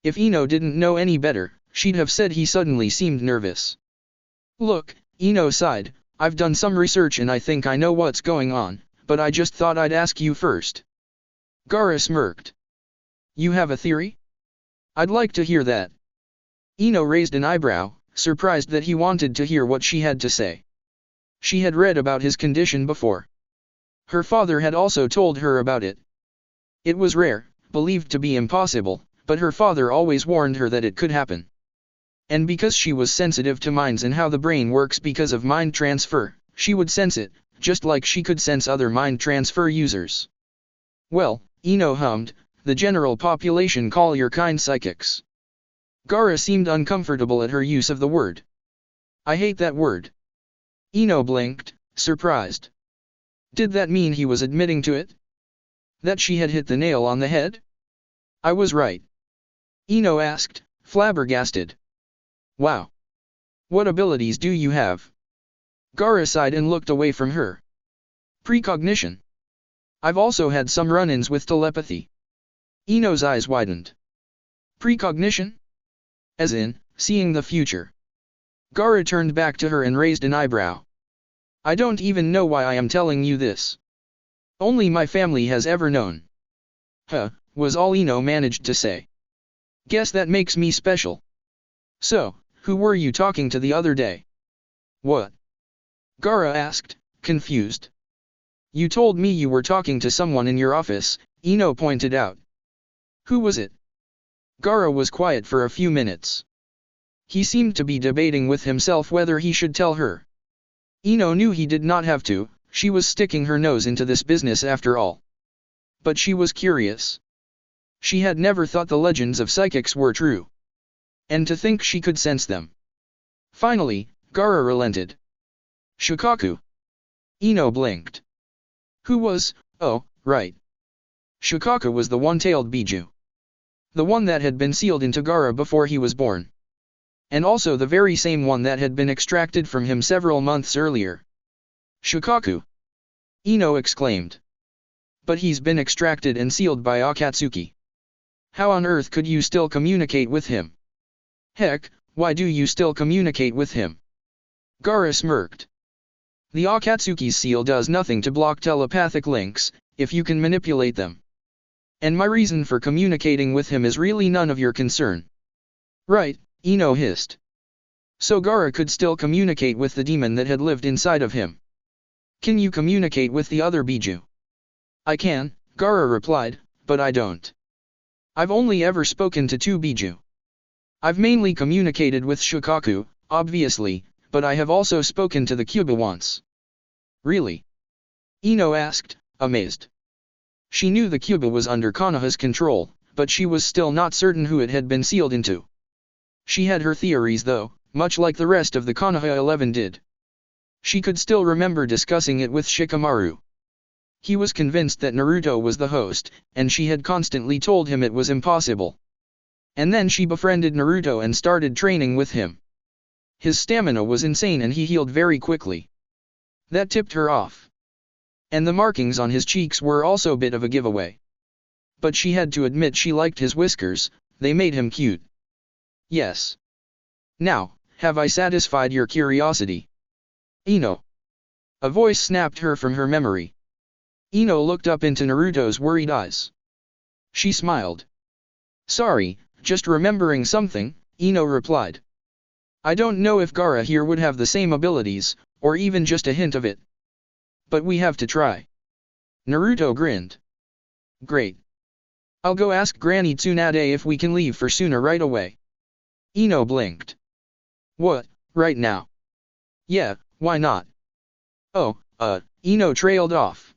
If Ino didn't know any better, she'd have said he suddenly seemed nervous. Look, Ino sighed, I've done some research and I think I know what's going on, but I just thought I'd ask you first. Gaara smirked. You have a theory? I'd like to hear that. Ino raised an eyebrow, surprised that he wanted to hear what she had to say. She had read about his condition before. Her father had also told her about it. It was rare, believed to be impossible, but her father always warned her that it could happen. And because she was sensitive to minds and how the brain works because of mind transfer, she would sense it, just like she could sense other mind transfer users. Well, Ino hummed, the general population call your kind psychics. Gaara seemed uncomfortable at her use of the word. I hate that word. Ino blinked, surprised. Did that mean he was admitting to it? That she had hit the nail on the head? I was right. Ino asked, flabbergasted. Wow. What abilities do you have? Gaara sighed and looked away from her. Precognition. I've also had some run-ins with telepathy. Ino's eyes widened. Precognition? As in, seeing the future. Gaara turned back to her and raised an eyebrow. I don't even know why I am telling you this. Only my family has ever known. Huh, was all Ino managed to say. Guess that makes me special. So, who were you talking to the other day? What? Gaara asked, confused. You told me you were talking to someone in your office, Ino pointed out. Who was it? Gaara was quiet for a few minutes. He seemed to be debating with himself whether he should tell her. Ino knew he did not have to, she was sticking her nose into this business after all. But she was curious. She had never thought the legends of psychics were true. And to think she could sense them. Finally, Gaara relented. Shikaku. Ino blinked. Who was, oh, right. Shikaku was the one-tailed Biju. The one that had been sealed into Gaara before he was born. And also the very same one that had been extracted from him several months earlier. Shikaku! Ino exclaimed. But he's been extracted and sealed by Akatsuki. How on earth could you still communicate with him? Heck, why do you still communicate with him? Gaara smirked. The Akatsuki's seal does nothing to block telepathic links, if you can manipulate them. And my reason for communicating with him is really none of your concern. Right, Ino hissed. So Gaara could still communicate with the demon that had lived inside of him. Can you communicate with the other Biju? I can, Gaara replied, but I don't. I've only ever spoken to 2 Biju. I've mainly communicated with Shikaku, obviously, but I have also spoken to the Kyuubi once. Really? Ino asked, amazed. She knew the Kyuubi was under Konoha's control, but she was still not certain who it had been sealed into. She had her theories though, much like the rest of the Konoha 11 did. She could still remember discussing it with Shikamaru. He was convinced that Naruto was the host, and she had constantly told him it was impossible. And then she befriended Naruto and started training with him. His stamina was insane and he healed very quickly. That tipped her off. And the markings on his cheeks were also a bit of a giveaway. But she had to admit she liked his whiskers, they made him cute. Yes. Now, have I satisfied your curiosity? Ino. A voice snapped her from her memory. Ino looked up into Naruto's worried eyes. She smiled. Sorry, just remembering something, Ino replied. I don't know if Gaara here would have the same abilities, or even just a hint of it. But we have to try. Naruto grinned. Great. I'll go ask Granny Tsunade if we can leave for Suna right away. Ino blinked. What, right now? Yeah, why not? Oh, Ino trailed off.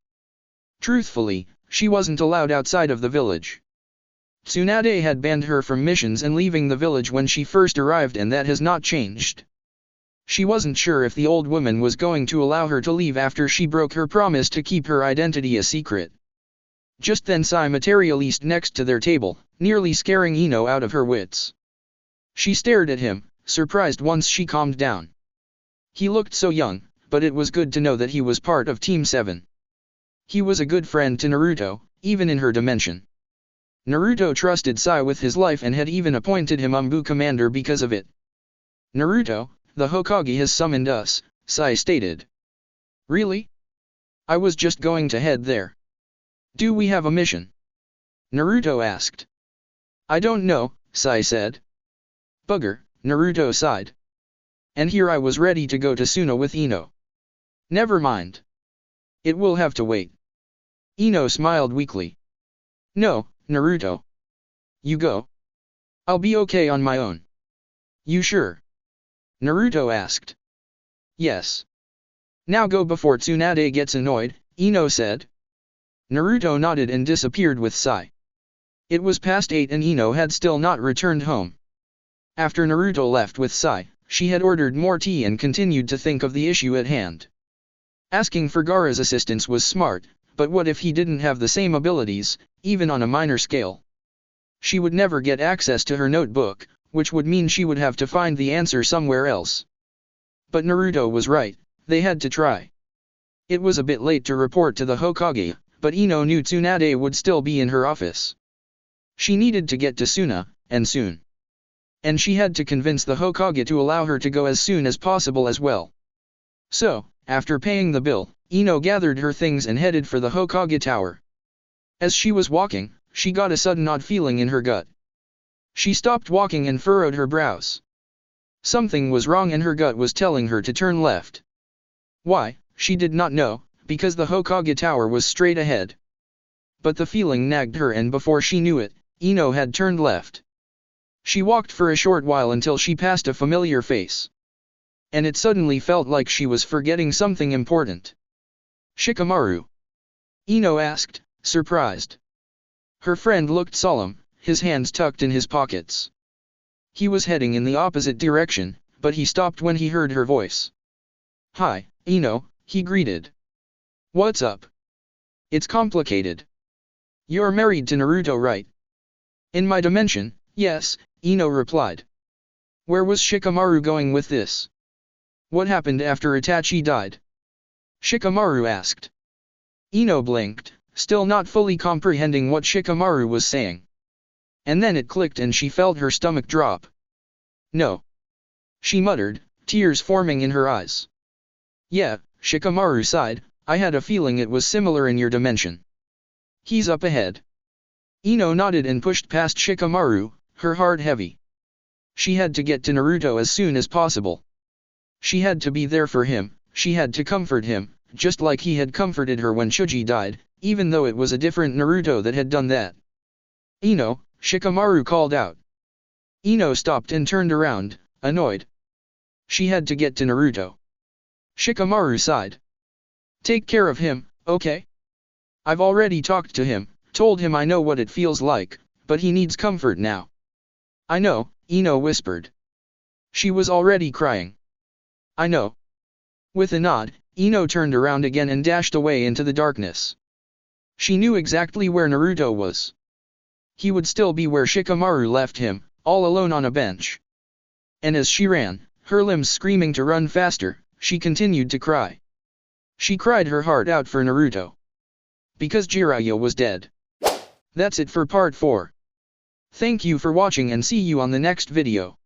Truthfully, she wasn't allowed outside of the village. Tsunade had banned her from missions and leaving the village when she first arrived, and that has not changed. She wasn't sure if the old woman was going to allow her to leave after she broke her promise to keep her identity a secret. Just then Sai materialized next to their table, nearly scaring Ino out of her wits. She stared at him, surprised once she calmed down. He looked so young, but it was good to know that he was part of Team 7. He was a good friend to Naruto, even in her dimension. Naruto trusted Sai with his life and had even appointed him Umbu commander because of it. Naruto, the Hokage has summoned us, Sai stated. Really? I was just going to head there. Do we have a mission? Naruto asked. I don't know, Sai said. Bugger, Naruto sighed. And here I was ready to go to Suna with Ino. Never mind. It will have to wait. Ino smiled weakly. No, Naruto. You go. I'll be okay on my own. You sure? Naruto asked. Yes. Now go before Tsunade gets annoyed, Ino said. Naruto nodded and disappeared with Sai. It was past 8 and Ino had still not returned home. After Naruto left with Sai, she had ordered more tea and continued to think of the issue at hand. Asking for Gaara's assistance was smart, but what if he didn't have the same abilities, even on a minor scale? She would never get access to her notebook, which would mean she would have to find the answer somewhere else. But Naruto was right, they had to try. It was a bit late to report to the Hokage, but Ino knew Tsunade would still be in her office. She needed to get to Suna, and soon. And she had to convince the Hokage to allow her to go as soon as possible as well. So, after paying the bill, Ino gathered her things and headed for the Hokage tower. As she was walking, she got a sudden odd feeling in her gut. She stopped walking and furrowed her brows. Something was wrong and her gut was telling her to turn left. Why, she did not know, because the Hokage tower was straight ahead. But the feeling nagged her and before she knew it, Ino had turned left. She walked for a short while until she passed a familiar face. And it suddenly felt like she was forgetting something important. Shikamaru? Ino asked, surprised. Her friend looked solemn, his hands tucked in his pockets. He was heading in the opposite direction, but he stopped when he heard her voice. Hi, Ino, he greeted. What's up? It's complicated. You're married to Naruto, right? In my dimension, yes, Ino replied. Where was Shikamaru going with this? What happened after Itachi died? Shikamaru asked. Ino blinked, still not fully comprehending what Shikamaru was saying. And then it clicked and she felt her stomach drop. No. She muttered, tears forming in her eyes. Yeah, Shikamaru sighed, I had a feeling it was similar in your dimension. He's up ahead. Ino nodded and pushed past Shikamaru, her heart heavy. She had to get to Naruto as soon as possible. She had to be there for him, she had to comfort him, just like he had comforted her when Shuji died, even though it was a different Naruto that had done that. Ino, Shikamaru called out. Ino stopped and turned around, annoyed. She had to get to Naruto. Shikamaru sighed. Take care of him, okay? I've already talked to him, told him I know what it feels like, but he needs comfort now. I know, Ino whispered. She was already crying. I know. With a nod, Ino turned around again and dashed away into the darkness. She knew exactly where Naruto was. He would still be where Shikamaru left him, all alone on a bench. And as she ran, her limbs screaming to run faster, she continued to cry. She cried her heart out for Naruto. Because Jiraiya was dead. That's it for part 4. Thank you for watching and see you on the next video.